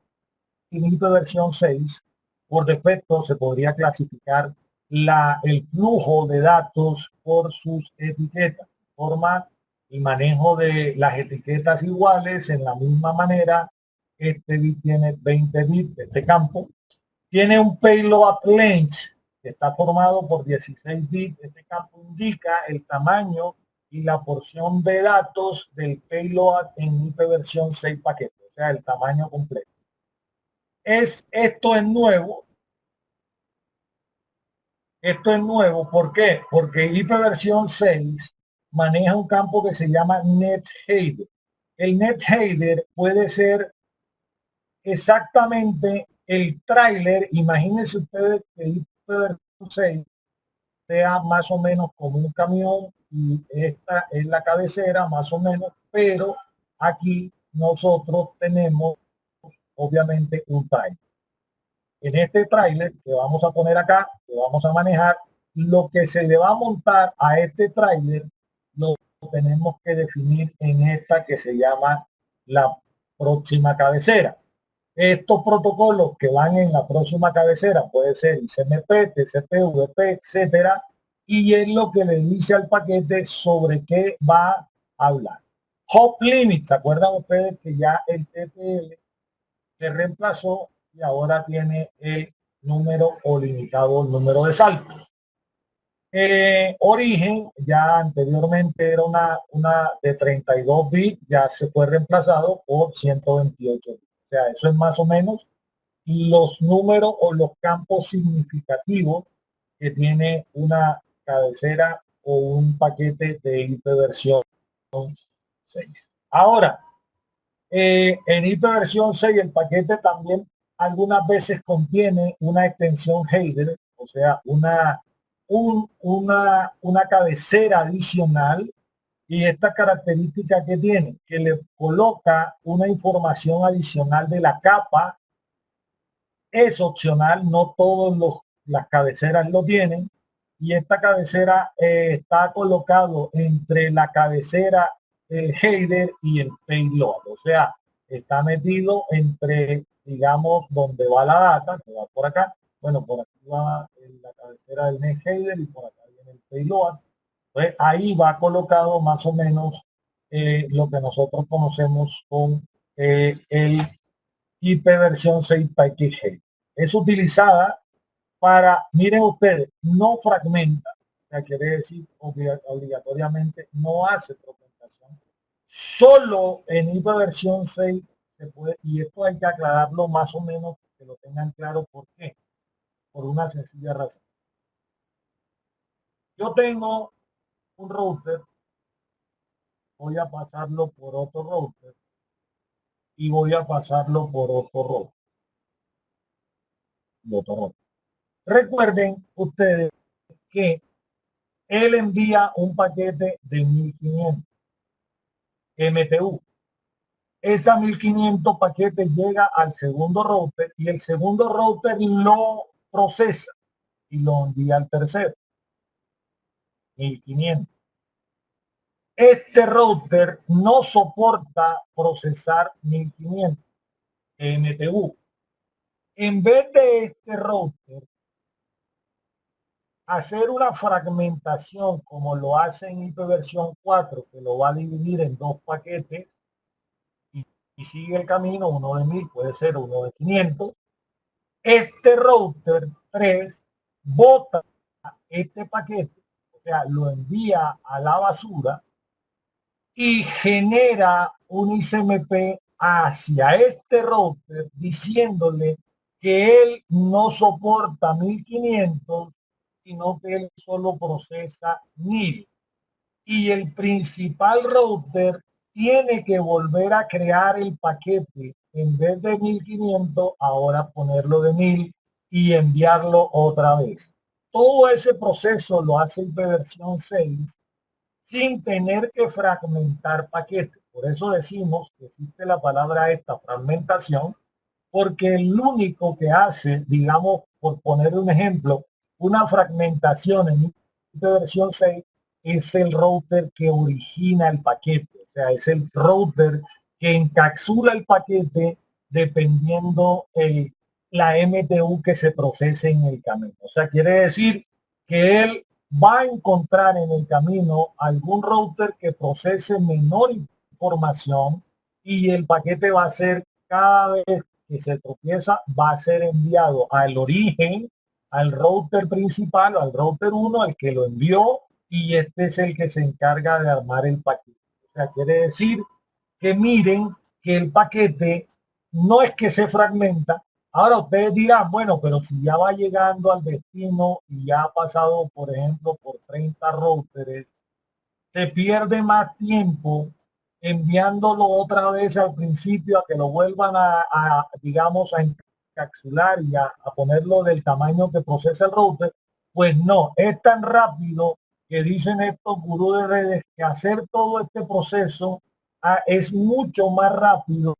IPv6 por defecto se podría clasificar el flujo de datos por sus etiquetas, forma y manejo de las etiquetas iguales en la misma manera. Este bit tiene 20 bits, este campo tiene un payload length que está formado por 16 bits. Este campo indica el tamaño y la porción de datos del payload en IPv 6 paquete, o sea, el tamaño completo. Esto es nuevo. Esto es nuevo, ¿por qué? Porque IPv 6 maneja un campo que se llama net header. El net header puede ser exactamente el tráiler. Imagínense ustedes que IPv 6 sea más o menos como un camión y esta es la cabecera más o menos, pero aquí nosotros tenemos obviamente un tráiler. En este tráiler que vamos a poner acá, que vamos a manejar, lo que se le va a montar a este tráiler lo tenemos que definir en esta que se llama la próxima cabecera. Estos protocolos que van en la próxima cabecera puede ser ICMP, TCP, VP, etcétera, y es lo que le dice al paquete sobre qué va a hablar. Hop limit, ¿se acuerdan ustedes que ya el TTL se reemplazó y ahora tiene el número o limitado número de saltos? Origen ya anteriormente era una de 32 bits, ya se fue reemplazado por 128 bits. O sea, eso es más o menos los números o los campos significativos que tiene una cabecera o un paquete de IPv 6. Ahora, en IPv 6 el paquete también algunas veces contiene una extensión header, o sea, una cabecera adicional, y esta característica que tiene, que le coloca una información adicional de la capa. Es opcional, no todas las cabeceras lo tienen, y esta cabecera está colocado entre la cabecera, el header y el payload, o sea, está metido entre, digamos, donde va la data, que va por acá. Bueno, por aquí va la cabecera del net header y por acá viene el payload. Pues ahí va colocado más o menos lo que nosotros conocemos con el IPv 6 package header. Es utilizada para, miren ustedes, no fragmenta, o sea, quiere decir obligatoriamente no hace fragmentación. Solo en IPv 6 se puede, y esto hay que aclararlo más o menos, que lo tengan claro. ¿Por qué? Por una sencilla razón. Yo tengo un router, voy a pasarlo por otro router y voy a pasarlo por otro router. Recuerden ustedes que él envía un paquete de 1500 MTU. Esa 1500 paquetes llega al segundo router y el segundo router lo procesa y lo envía al tercero. 1500. Este router no soporta procesar 1500 MTU. En vez de este router hacer una fragmentación como lo hace en IPv 4, que lo va a dividir en dos paquetes y sigue el camino, uno de 1000 puede ser uno de 500, este router 3 bota este paquete, o sea, lo envía a la basura y genera un ICMP hacia este router diciéndole que él no soporta 1500, sino que él solo procesa 1000. Y el principal router tiene que volver a crear el paquete, en vez de 1500, ahora ponerlo de 1000 y enviarlo otra vez. Todo ese proceso lo hace IPv 6 sin tener que fragmentar paquetes. Por eso decimos que existe la palabra esta, fragmentación, porque el único que hace, digamos, por poner un ejemplo, una fragmentación en IPv 6 es el router que origina el paquete, o sea, es el router que encapsula el paquete dependiendo la MTU que se procese en el camino. O sea, quiere decir que él va a encontrar en el camino algún router que procese menor información y el paquete va a ser, cada vez que se tropieza, va a ser enviado al origen, al router principal, al router 1, al que lo envió, y este es el que se encarga de armar el paquete. O sea, quiere decir que miren que el paquete no es que se fragmenta. Ahora ustedes dirán, bueno, pero si ya va llegando al destino y ya ha pasado, por ejemplo, por 30 routers, se pierde más tiempo enviándolo otra vez al principio a que lo vuelvan digamos, a encapsular y a ponerlo del tamaño que procesa el router. Pues no, es tan rápido que dicen estos gurús de redes que hacer todo este proceso es mucho más rápido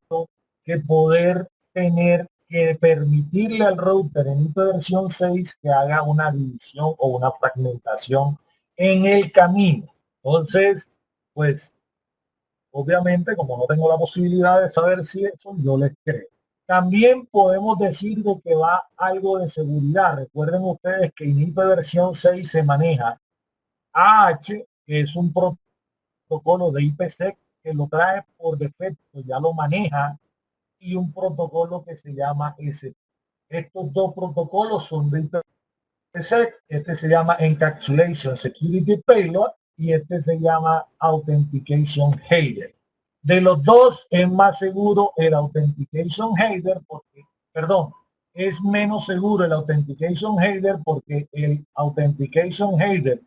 que poder tener que permitirle al router en esta versión 6 que haga una división o una fragmentación en el camino. Entonces, pues, obviamente, como no tengo la posibilidad de saber si eso, yo les creo. También podemos decir de que va algo de seguridad. Recuerden ustedes que en IP versión 6 se maneja AH, que es un protocolo de IPsec que lo trae por defecto, ya lo maneja, y un protocolo que se llama S. Estos dos protocolos son de IPsec. Este se llama Encapsulation Security Payload y este se llama Authentication Header. De los dos es más seguro el Authentication Header porque, perdón, es menos seguro el Authentication Header porque el Authentication Header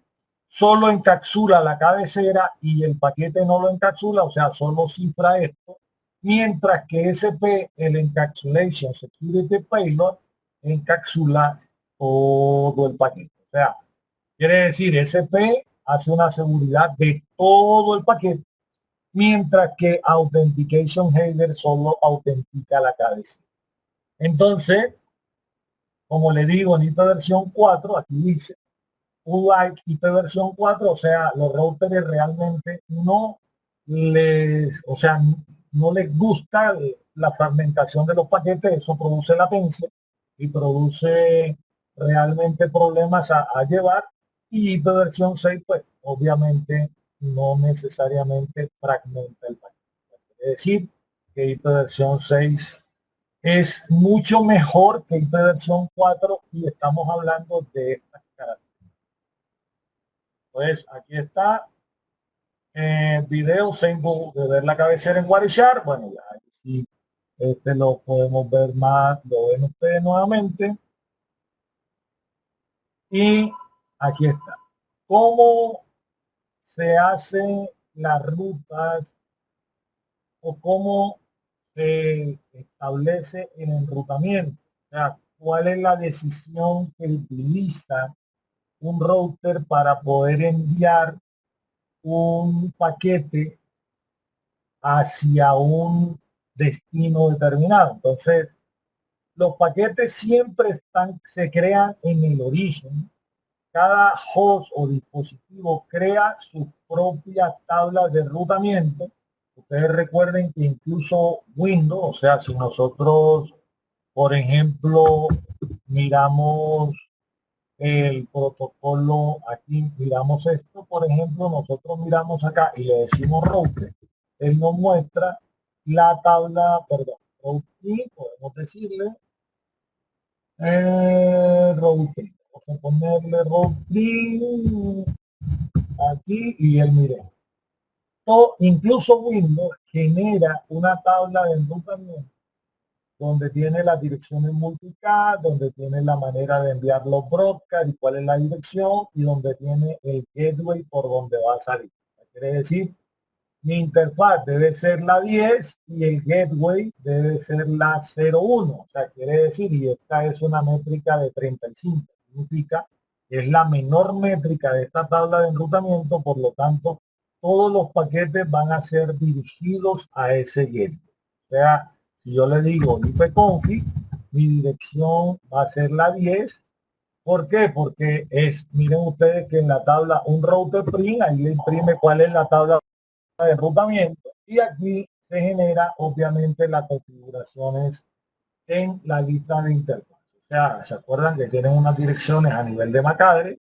solo encapsula la cabecera y el paquete no lo encapsula, o sea, solo cifra esto, mientras que SP, el Encapsulation Security Payload, encapsula todo el paquete. O sea, quiere decir, SP hace una seguridad de todo el paquete, mientras que Authentication Header solo autentica la cabeza. Entonces, como le digo, en esta versión 4, aquí dice, ULIKE IP versión 4, o sea, los routers realmente no les, o sea, no les gusta la fragmentación de los paquetes, eso produce latencia y produce realmente problemas a llevar, y IP versión 6, pues obviamente no necesariamente fragmenta el paquete. Es decir, que IP versión 6 es mucho mejor que IP versión 4 y estamos hablando de estas características. Pues aquí está video sample de ver la cabecera en Wireshark. Bueno, ya aquí este lo podemos ver más, lo ven ustedes nuevamente. Y aquí está. ¿Cómo se hacen las rutas o cómo se establece el enrutamiento? O sea, ¿cuál es la decisión que utiliza un router para poder enviar un paquete hacia un destino determinado? Entonces, los paquetes siempre se crean en el origen. Cada host o dispositivo crea sus propias tablas de enrutamiento. Ustedes recuerden que incluso Windows, o sea, si nosotros, por ejemplo, miramos el protocolo, aquí miramos esto, por ejemplo, nosotros miramos acá y le decimos router, él nos muestra la tabla, perdón, routing, podemos decirle routing, vamos a ponerle routing aquí y él mire. Incluso Windows genera una tabla de enrutamiento donde tiene las direcciones multicast, donde tiene la manera de enviar los broadcasts y cuál es la dirección, y donde tiene el gateway por donde va a salir. Quiere decir, mi interfaz debe ser la 10 y el gateway debe ser la 01. O sea, quiere decir, y esta es una métrica de 35, significa que es la menor métrica de esta tabla de enrutamiento, por lo tanto, todos los paquetes van a ser dirigidos a ese gateway. O sea, si yo le digo ipconfig, mi dirección va a ser la 10. ¿Por qué? Porque miren ustedes que en la tabla un router print, ahí le imprime cuál es la tabla de enrutamiento, y aquí se genera obviamente las configuraciones en la lista de interfaz. O sea, se acuerdan que tienen unas direcciones a nivel de MAC-adres,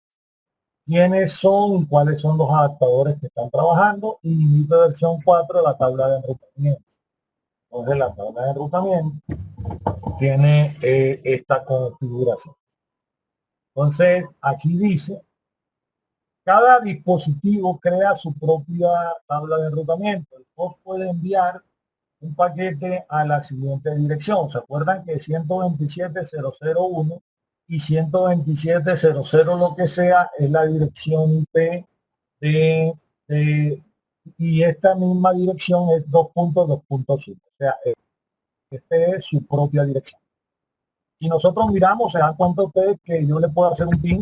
quiénes son y cuáles son los adaptadores que están trabajando, y mi versión 4 la tabla de enrutamiento. Entonces la tabla de enrutamiento tiene esta configuración. Entonces aquí dice Cada dispositivo crea su propia tabla de enrutamiento. El host puede enviar un paquete a la siguiente dirección. ¿Se acuerdan que 127.0.0.1 y 127.0.0 lo que sea es la dirección IP y esta misma dirección es 2.2.5? O sea, este es su propia dirección. Y nosotros miramos, se dan cuenta ustedes que yo le puedo hacer un ping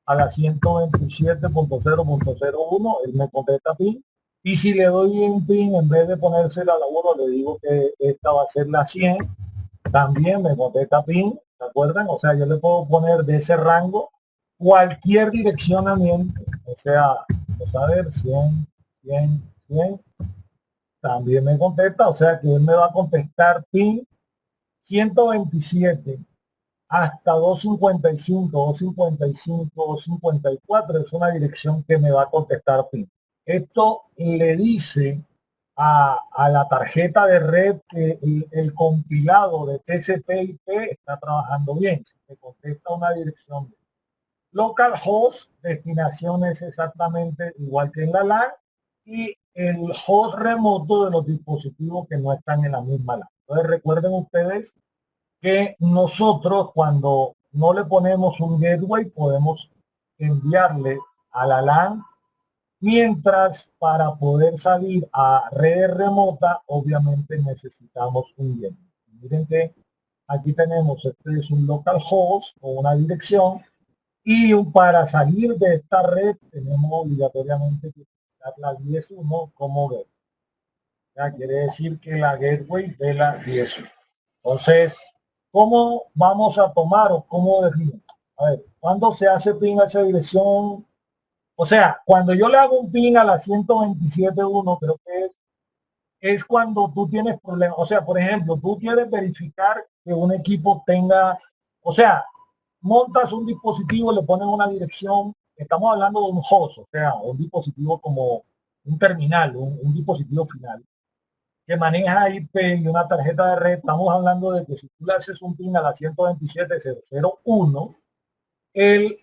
a la 127.0.0.1, él me contesta ping. Y si le doy un pin, en vez de ponérsela a la 1, le digo que esta va a ser la 100, también me contesta pin, ¿se acuerdan? O sea, yo le puedo poner de ese rango cualquier direccionamiento, o sea, vamos a ver, 100, 100, 100, también me contesta, o sea que él me va a contestar pin 127 hasta 255, 255, 254, es una dirección que me va a contestar pin. Esto le dice a la tarjeta de red que el compilado de TCP/IP está trabajando bien. Si te contesta una dirección de localhost, destinación es exactamente igual que en la LAN, y el host remoto de los dispositivos que no están en la misma LAN. Entonces recuerden ustedes que nosotros cuando no le ponemos un gateway podemos enviarle a la LAN, mientras para poder salir a red remota obviamente necesitamos un gateway. Miren que aquí tenemos, este es un localhost o una dirección, y para salir de esta red tenemos obligatoriamente que utilizar la 10.1 como gateway. Ya quiere decir que la gateway de la 10.1. Entonces, ¿cómo vamos a tomar o cómo definimos? A ver, ¿cuándo se hace ping a esa dirección? O sea, cuando yo le hago un ping a la 127.1, creo que es cuando tú tienes problemas. O sea, por ejemplo, tú quieres verificar que un equipo tenga, o sea, montas un dispositivo, le pones una dirección, estamos hablando de un host, o sea, un dispositivo como un terminal, un dispositivo final que maneja IP y una tarjeta de red. Estamos hablando de que si tú le haces un ping a la 127.0.0.1,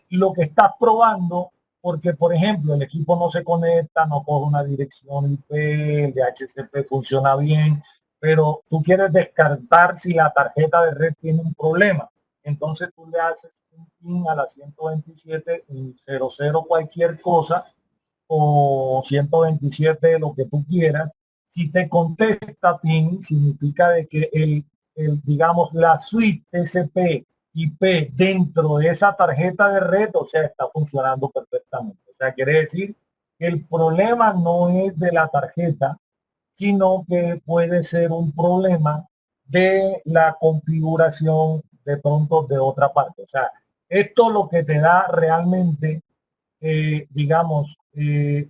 lo que estás probando, porque por ejemplo el equipo no se conecta, no coge una dirección IP, el DHCP funciona bien, pero tú quieres descartar si la tarjeta de red tiene un problema. Entonces tú le haces un ping a la 127.0.0 cualquier cosa, o 127 lo que tú quieras. Si te contesta ping, significa de que digamos la suite TCP IP dentro de esa tarjeta de red, o sea, está funcionando perfectamente. O sea, quiere decir que el problema no es de la tarjeta, sino que puede ser un problema de la configuración de pronto de otra parte. O sea, esto lo que te da realmente, digamos,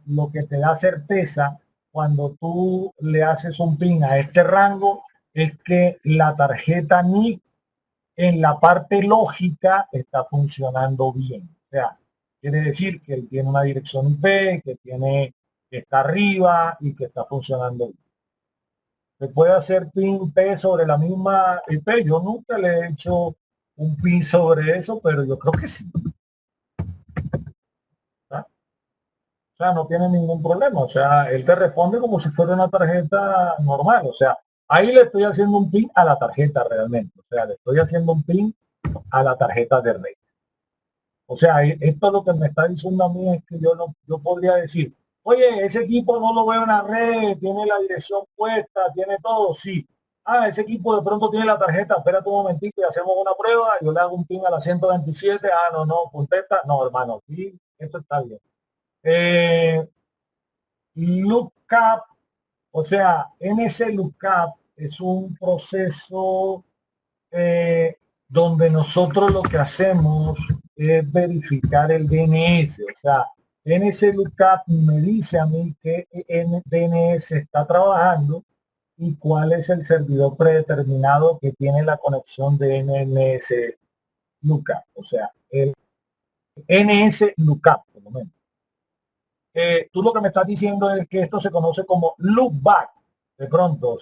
lo que te da certeza cuando tú le haces un pin a este rango es que la tarjeta NIC en la parte lógica está funcionando bien. O sea, quiere decir que él tiene una dirección IP, que está arriba y que está funcionando bien. ¿Se puede hacer pin P sobre la misma IP? Yo nunca le he hecho un pin sobre eso, pero yo creo que sí. O sea, no tiene ningún problema. O sea, él te responde como si fuera una tarjeta normal. O sea, ahí le estoy haciendo un pin a la tarjeta realmente. O sea, le estoy haciendo un pin a la tarjeta de red. O sea, esto lo que me está diciendo a mí es que yo podría decir, oye, ese equipo no lo veo en la red, tiene la dirección puesta, tiene todo, sí. Ah, ese equipo de pronto tiene la tarjeta, espérate un momentito y hacemos una prueba, yo le hago un pin a la 127, no, contesta, no, hermano, sí, esto está bien. Lookup, o sea, NS Lookup es un proceso donde nosotros lo que hacemos es verificar el DNS. O sea, NS Lookup me dice a mí que DNS está trabajando y cuál es el servidor predeterminado que tiene la conexión de NS Lookup. O sea, el NS Lookup, por lo menos. Tú lo que me estás diciendo es que esto se conoce como loopback, de pronto, o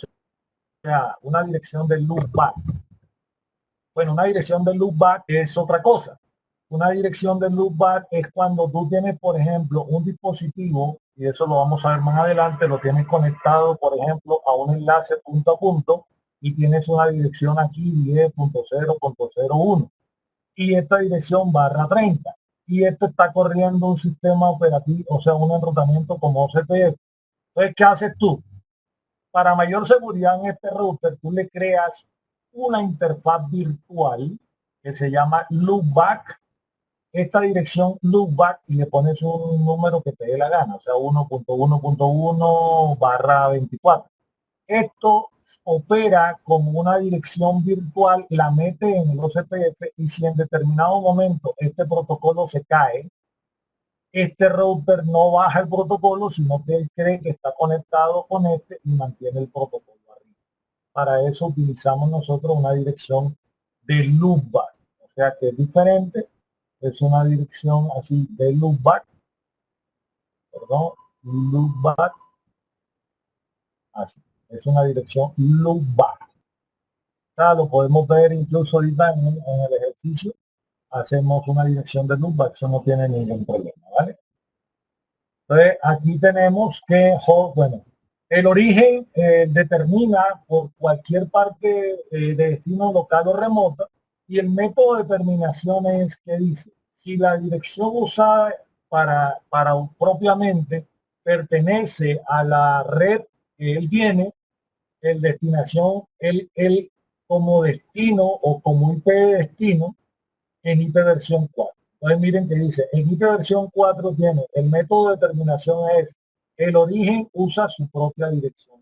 sea, una dirección de loopback. Bueno, una dirección de loopback es otra cosa. Una dirección de loopback es cuando tú tienes, por ejemplo, un dispositivo, y eso lo vamos a ver más adelante, lo tienes conectado, por ejemplo, a un enlace punto a punto, y tienes una dirección aquí 10.0.01 y esta dirección /30, y esto está corriendo un sistema operativo, o sea, un enrutamiento como OCPF. Entonces, ¿qué haces tú? Para mayor seguridad en este router, tú le creas una interfaz virtual que se llama loopback, esta dirección loopback, y le pones un número que te dé la gana, o sea, 1.1.1/24. Esto opera como una dirección virtual, la mete en el OCPF, y si en determinado momento este protocolo se cae, este router no baja el protocolo, sino que él cree que está conectado con este y mantiene el protocolo arriba. Para eso utilizamos nosotros una dirección de loopback, o sea que es diferente, es una dirección así de loopback, perdón, loopback, así, es una dirección loopback. Lo podemos ver incluso ahorita en el ejercicio, hacemos una dirección de loopback, eso no tiene ningún problema, ¿vale? Entonces aquí tenemos que, bueno, el origen determina por cualquier parte de destino local o remota, y el método de determinación es que dice, si la dirección usada para propiamente pertenece a la red que él tiene, el destinación, el como destino o como IP de destino en IP versión 4. Entonces miren que dice, en IP versión 4 tiene, el método de determinación es, el origen usa su propia dirección.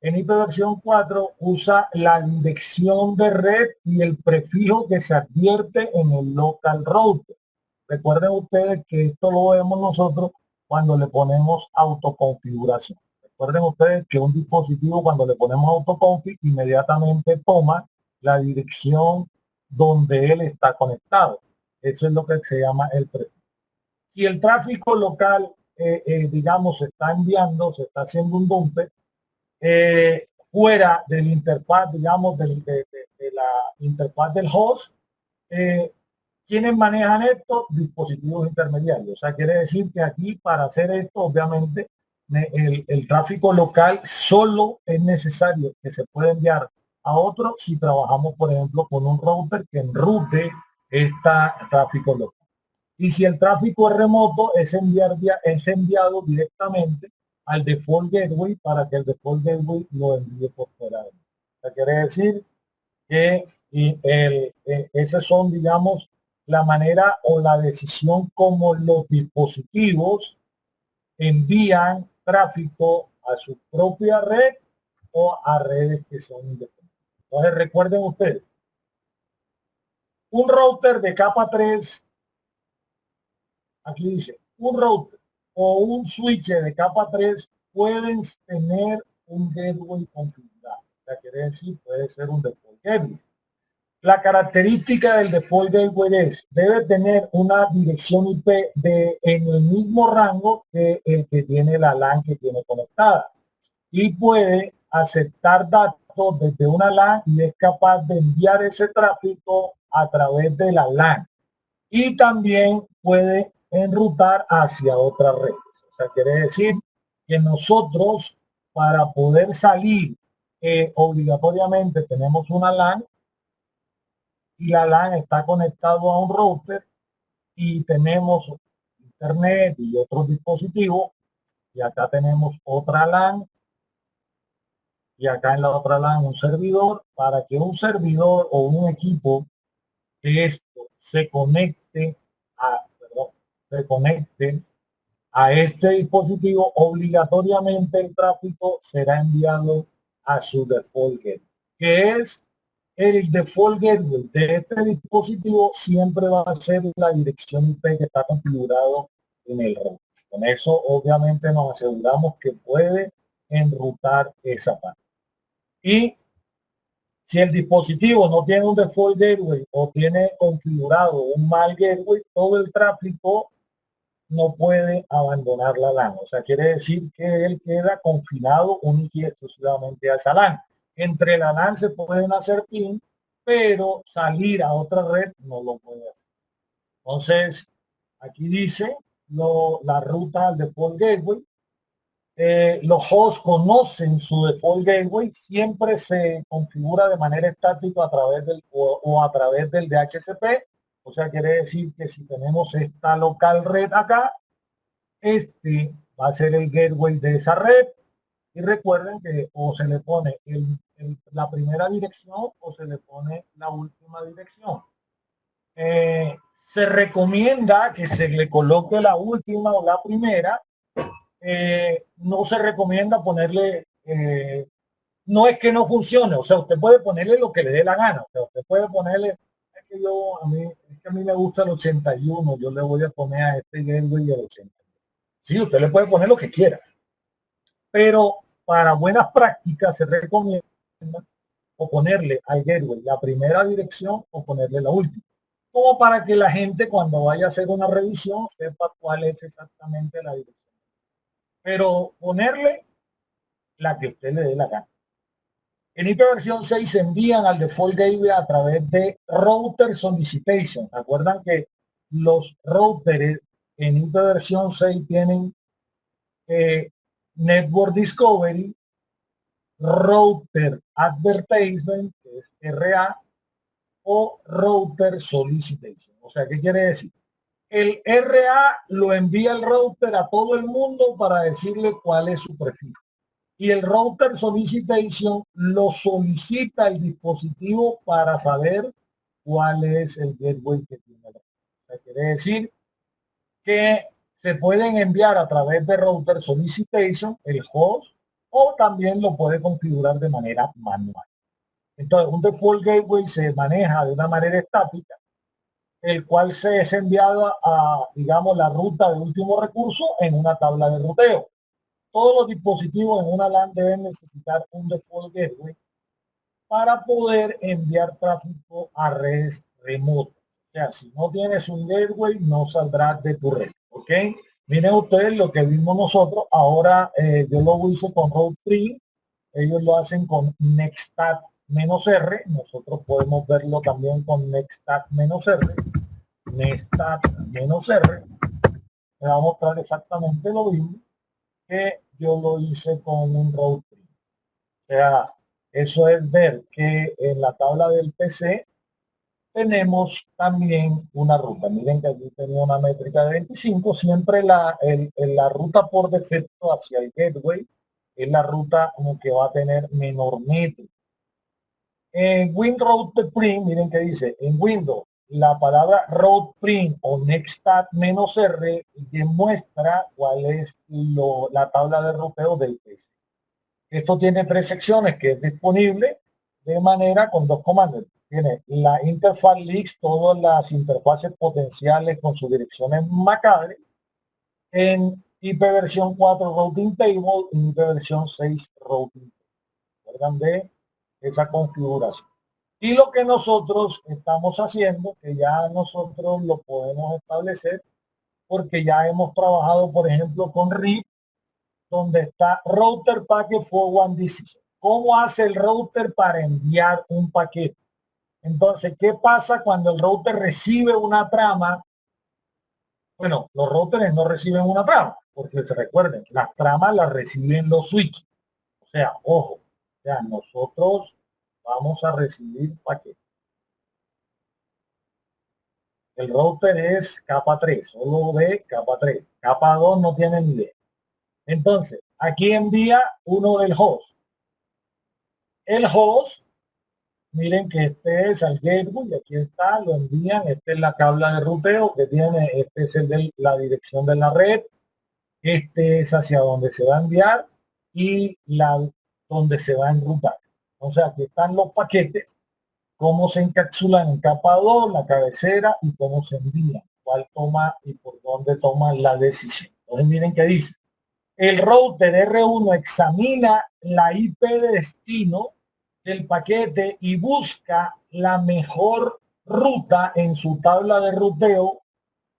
En IP versión 4 usa la dirección de red y el prefijo que se advierte en el local router. Recuerden ustedes que esto lo vemos nosotros cuando le ponemos autoconfiguración. Recuerden ustedes que un dispositivo, cuando le ponemos autoconfig, inmediatamente toma la dirección donde él está conectado. Eso es lo que se llama el prefijo. Si el tráfico local, digamos, se está enviando, se está haciendo un dump fuera de la interfaz, digamos, de la interfaz del host, ¿quiénes manejan esto? Dispositivos intermediarios. O sea, quiere decir que aquí, para hacer esto, obviamente, el tráfico local solo es necesario que se puede enviar a otro si trabajamos, por ejemplo, con un router que enrute este tráfico local. Y si el tráfico es remoto, es enviado directamente al default gateway para que el default gateway lo envíe por fuera. O sea, quiere decir que esas son, digamos, la manera o la decisión como los dispositivos envían tráfico a su propia red o a redes que son independientes. Entonces recuerden ustedes, un router de capa 3, aquí dice, un router o un switch de capa 3 pueden tener un gateway configurado. O sea, quiere decir, puede ser un default gateway. La característica del default gateway es, debe tener una dirección IP en el mismo rango que el que tiene la LAN que tiene conectada, y puede aceptar datos desde una LAN y es capaz de enviar ese tráfico a través de la LAN, y también puede enrutar hacia otras redes. O sea, quiere decir que nosotros, para poder salir, obligatoriamente tenemos una LAN, y la LAN está conectado a un router, y tenemos internet y otros dispositivos, y acá tenemos otra LAN, y acá en la otra LAN un servidor, para que un servidor o un equipo de esto se conecte a este dispositivo, obligatoriamente el tráfico será enviado a su default gateway, que es el default gateway de este dispositivo. Siempre va a ser la dirección IP que está configurado en el router. Con eso obviamente nos aseguramos que puede enrutar esa parte. Y si el dispositivo no tiene un default gateway o tiene configurado un mal gateway, todo el tráfico no puede abandonar la LAN. O sea, quiere decir que él queda confinado únicamente y exclusivamente a esa LAN. Entre la LAN se pueden hacer ping, pero salir a otra red no lo puede hacer. Entonces, aquí dice la ruta al default gateway. Los hosts conocen su default gateway, siempre se configura de manera estática a través del o a través del DHCP. O sea, quiere decir que si tenemos esta local red acá, este va a ser el gateway de esa red. Y recuerden que o se le pone la primera dirección o se le pone la última dirección. Se recomienda que se le coloque la última o la primera. No se recomienda ponerle, no es que no funcione, o sea, usted puede ponerle lo que le dé la gana, o sea, usted puede ponerle, es que a mí me gusta el 81, yo le voy a poner a este gateway el 81. Sí, usted le puede poner lo que quiera, pero para buenas prácticas se recomienda o ponerle al gateway la primera dirección o ponerle la última, como para que la gente cuando vaya a hacer una revisión sepa cuál es exactamente la dirección. Pero ponerle la que usted le dé la gana. En IPv 6 se envían al default gateway a través de router solicitations. ¿Se acuerdan que los routers en IPv 6 tienen Network Discovery, Router Advertisement, que es RA, o Router Solicitation? O sea, ¿qué quiere decir? El RA lo envía el router a todo el mundo para decirle cuál es su prefijo. Y el router solicitation lo solicita el dispositivo para saber cuál es el gateway que tiene. O sea, quiere decir que se pueden enviar a través de router solicitation el host o también lo puede configurar de manera manual. Entonces, un default gateway se maneja de una manera estática, el cual se es enviado a, digamos, la ruta de último recurso en una tabla de ruteo. Todos los dispositivos en una LAN deben necesitar un default gateway para poder enviar tráfico a redes remotas. O sea, si no tienes un gateway, no saldrás de tu red. ¿Ok? Miren ustedes lo que vimos nosotros. Ahora yo lo hice con Route 3. Ellos lo hacen con Nextat-R. Nosotros podemos verlo también con Nextat-R. Nextat-R. Le va a mostrar exactamente lo mismo que yo lo hice con un Route 3. O sea, eso es ver que en la tabla del PC tenemos también una ruta. Miren que aquí tenía una métrica de 25. Siempre la ruta por defecto hacia el gateway es la ruta como que va a tener menor métrica. En WinRoutePrint, miren que dice, en Windows, la palabra RoutePrint o Nextat-R demuestra cuál es la tabla de ruteo del PC. Esto tiene 3 secciones que es disponible de manera con 2 comandos. Tiene la interfaz list, todas las interfaces potenciales con sus direcciones MAC-adress, en IPv4 Routing Table y IPv6 Routing Table. ¿Recuerdan de esa configuración? Y lo que nosotros estamos haciendo, que ya nosotros lo podemos establecer, porque ya hemos trabajado, por ejemplo, con RIP, donde está Router Packet Forward Decision. ¿Cómo hace el router para enviar un paquete? Entonces, ¿qué pasa cuando el router recibe una trama? Bueno, los routers no reciben una trama, porque se recuerden, las tramas las reciben los switches. O sea, ojo, o sea, nosotros vamos a recibir paquetes. El router es capa 3, solo ve capa 3. Capa 2 no tiene ni idea. Entonces, aquí envía uno del host. El host, miren que este es el gateway, aquí está, lo envían, esta es la tabla de ruteo que tiene, este es el de la dirección de la red, este es hacia donde se va a enviar y donde se va a enrutar. O sea, aquí están los paquetes, cómo se encapsulan en capa 2, la cabecera y cómo se envían, cuál toma y por dónde toma la decisión. Entonces miren que dice, el router R1 examina la IP de destino del paquete y busca la mejor ruta en su tabla de ruteo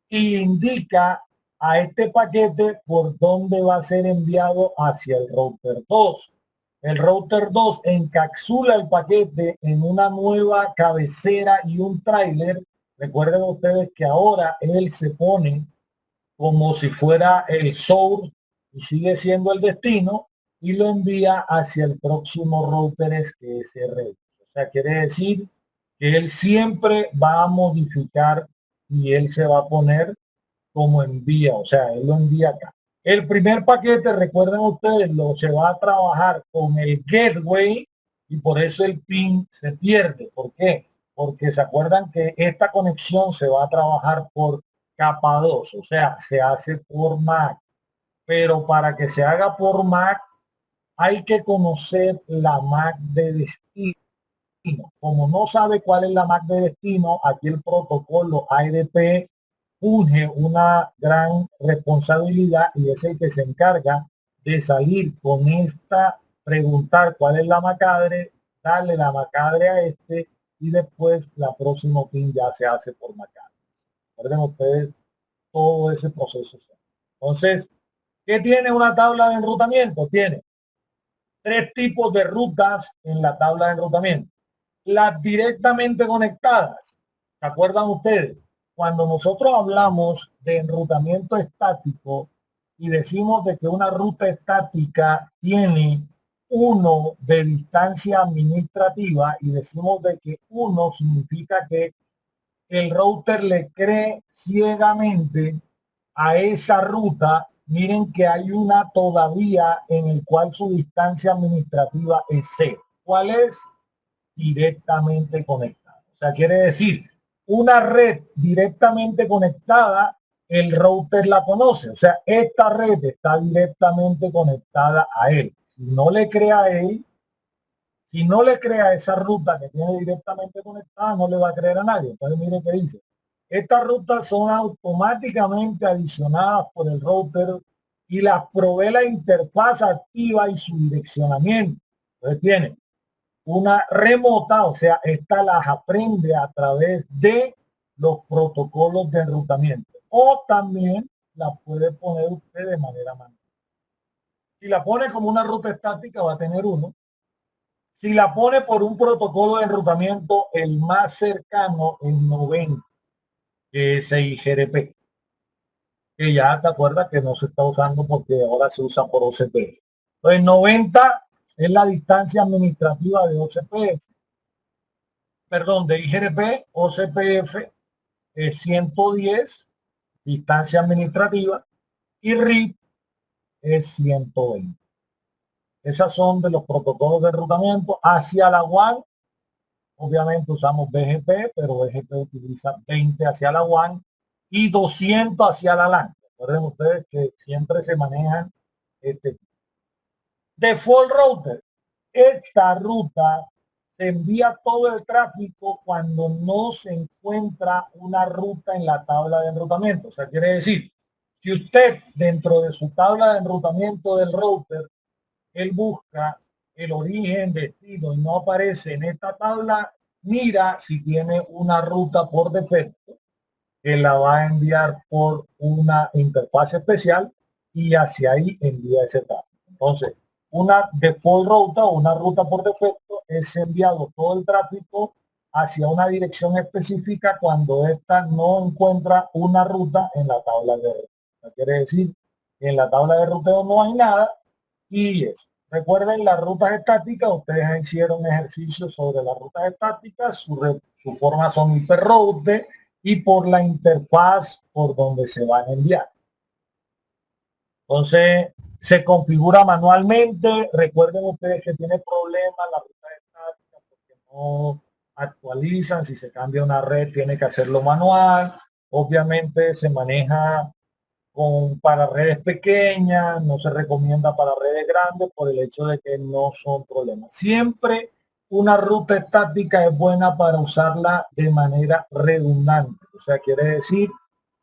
y indica a este paquete por dónde va a ser enviado hacia el router 2. El router 2 encapsula el paquete en una nueva cabecera y un tráiler Recuerden ustedes que ahora él se pone como si fuera el source y sigue siendo el destino y lo envía hacia el próximo router que es red. O sea, quiere decir que él siempre va a modificar y él se va a poner como envía, o sea, él lo envía acá. El primer paquete, recuerden ustedes, se va a trabajar con el gateway y por eso el pin se pierde. ¿Por qué? Porque se acuerdan que esta conexión se va a trabajar por capa 2, o sea, se hace por MAC. Pero para que se haga por MAC hay que conocer la MAC de destino. Como no sabe cuál es la MAC de destino, aquí el protocolo AEDP urge una gran responsabilidad y es el que se encarga de salir con esta, preguntar cuál es la macadre, darle la macadre a este y después la próxima pin ya se hace por macadre. Recuerden ustedes todo ese proceso. Entonces, ¿qué tiene una tabla de enrutamiento? Tiene 3 tipos de rutas en la tabla de enrutamiento. Las directamente conectadas. ¿Se acuerdan ustedes? Cuando nosotros hablamos de enrutamiento estático y decimos de que una ruta estática tiene 1 de distancia administrativa y decimos de que 1 significa que el router le cree ciegamente a esa ruta, miren que hay una todavía en el cual su distancia administrativa es 0. ¿Cuál es? Directamente conectada. O sea, quiere decir, una red directamente conectada, el router la conoce. O sea, esta red está directamente conectada a él. Si no le crea a él, si no le crea esa ruta que tiene directamente conectada, no le va a creer a nadie. Entonces, mire qué dice. Estas rutas son automáticamente adicionadas por el router y las provee la interfaz activa y su direccionamiento. Entonces tiene una remota, o sea, esta las aprende a través de los protocolos de enrutamiento. O también la puede poner usted de manera manual. Si la pone como una ruta estática, va a tener 1. Si la pone por un protocolo de enrutamiento, el más cercano es 90, que es IGRP, que ya te acuerdas que no se está usando porque ahora se usa por OCPF. Entonces 90 es la distancia administrativa de OCPF, perdón, de IGRP. OCPF es 110, distancia administrativa, y RIP es 120. Esas son de los protocolos de enrutamiento. Hacia la WAN, obviamente usamos BGP, pero BGP utiliza 20 hacia la WAN y 200 hacia la LAN. Recuerden ustedes que siempre se manejan este default router. Esta ruta se envía todo el tráfico cuando no se encuentra una ruta en la tabla de enrutamiento. O sea, quiere decir, si usted dentro de su tabla de enrutamiento del router, él busca el origen, destino y no aparece en esta tabla, mira si tiene una ruta por defecto que la va a enviar por una interfaz especial y hacia ahí envía ese tráfico. Entonces, una default ruta o una ruta por defecto es enviado todo el tráfico hacia una dirección específica cuando ésta no encuentra una ruta en la tabla de ruteo. Quiere decir que en la tabla de ruteo no hay nada y eso. Recuerden las rutas estáticas, ustedes hicieron ejercicio sobre las rutas estáticas, su forma son hiperroute y por la interfaz por donde se van a enviar. Entonces, se configura manualmente. Recuerden ustedes que tiene problemas la ruta estática porque no actualizan. Si se cambia una red, tiene que hacerlo manual. Obviamente se maneja para redes pequeñas, no se recomienda para redes grandes por el hecho de que no son problemas. Siempre una ruta estática es buena para usarla de manera redundante. O sea, quiere decir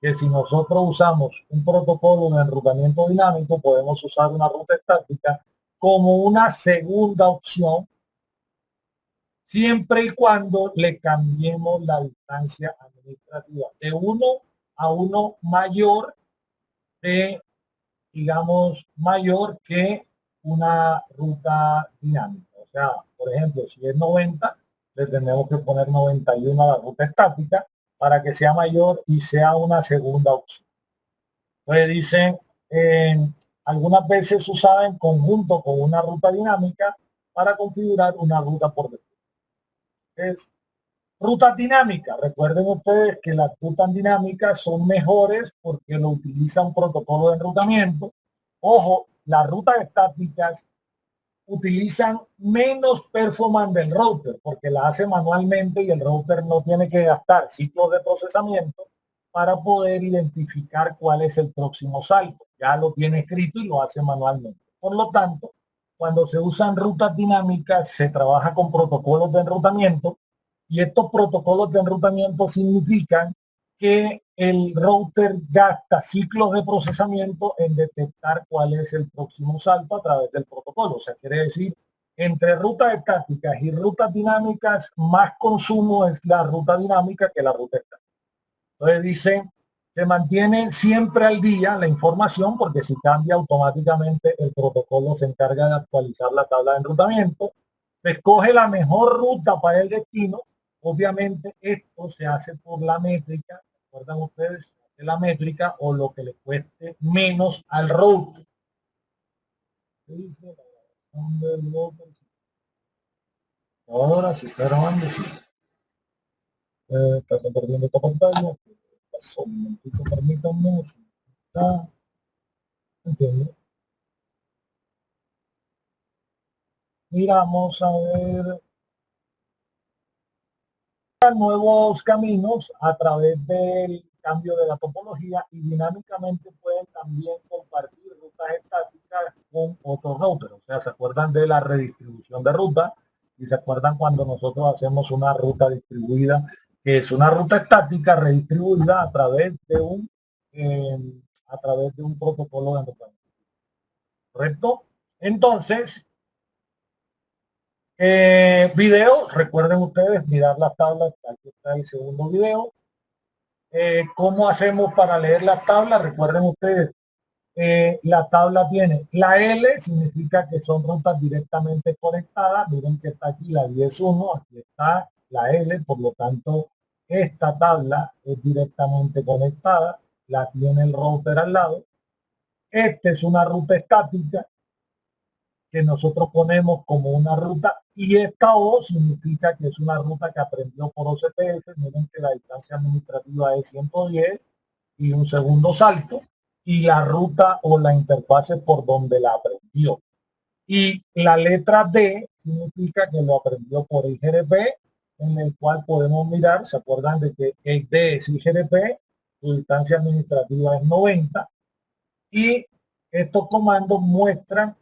que si nosotros usamos un protocolo de enrutamiento dinámico, podemos usar una ruta estática como una segunda opción, siempre y cuando le cambiemos la distancia administrativa de 1 a 1 mayor de, digamos, mayor que una ruta dinámica. O sea, por ejemplo, si es 90, le tenemos que poner 91 a la ruta estática para que sea mayor y sea una segunda opción. Entonces dicen, algunas veces usada en conjunto con una ruta dinámica para configurar una ruta por defecto. Es rutas dinámicas. Recuerden ustedes que las rutas dinámicas son mejores porque lo utiliza un protocolo de enrutamiento. Ojo, las rutas estáticas utilizan menos performance del router porque la hace manualmente y el router no tiene que gastar ciclos de procesamiento para poder identificar cuál es el próximo salto. Ya lo tiene escrito y lo hace manualmente. Por lo tanto, cuando se usan rutas dinámicas, se trabaja con protocolos de enrutamiento y estos protocolos de enrutamiento significan que el router gasta ciclos de procesamiento en detectar cuál es el próximo salto a través del protocolo. O sea, quiere decir, entre rutas estáticas y rutas dinámicas, más consumo es la ruta dinámica que la ruta estática. Entonces dice, se mantiene siempre al día la información porque si cambia automáticamente el protocolo se encarga de actualizar la tabla de enrutamiento. Se escoge la mejor ruta para el destino. Obviamente esto se hace por la métrica. ¿Recuerdan ustedes? La métrica o lo que le cueste menos al router. Ahora sí está grabando, sí. Está compartiendo esta pantalla. Pasó un momentito, permítanme. Está. Entiendo. Miramos a ver nuevos caminos a través del cambio de la topología y dinámicamente pueden también compartir rutas estáticas con otros routers. O sea, se acuerdan de la redistribución de ruta y se acuerdan cuando nosotros hacemos una ruta distribuida, que es una ruta estática redistribuida a través de un protocolo de enrutamiento. ¿Correcto? Entonces, video, recuerden ustedes mirar las tablas, aquí está el segundo video. ¿Cómo hacemos para leer las tablas? Recuerden ustedes, la tabla tiene la L, significa que son rutas directamente conectadas. Miren que está aquí la 10.1, aquí está la L, por lo tanto esta tabla es directamente conectada, la tiene el router al lado. Esta es una ruta estática que nosotros ponemos como una ruta y esta O significa que es una ruta que aprendió por OCPF. Miren que la distancia administrativa es 110 y un segundo salto y la ruta o la interfase por donde la aprendió. Y la letra D significa que lo aprendió por IGRP, en el cual podemos mirar, se acuerdan de que el D es IGRP, su distancia administrativa es 90 y estos comandos muestran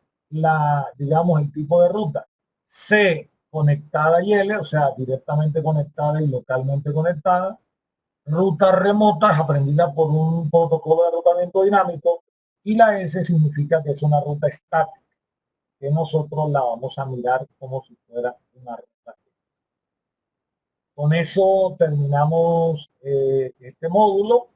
digamos, el tipo de ruta. C conectada y L, o sea, directamente conectada y localmente conectada. Rutas remotas aprendidas por un protocolo de enrutamiento dinámico. Y la S significa que es una ruta estática, que nosotros la vamos a mirar como si fuera una ruta. Con eso terminamos este módulo.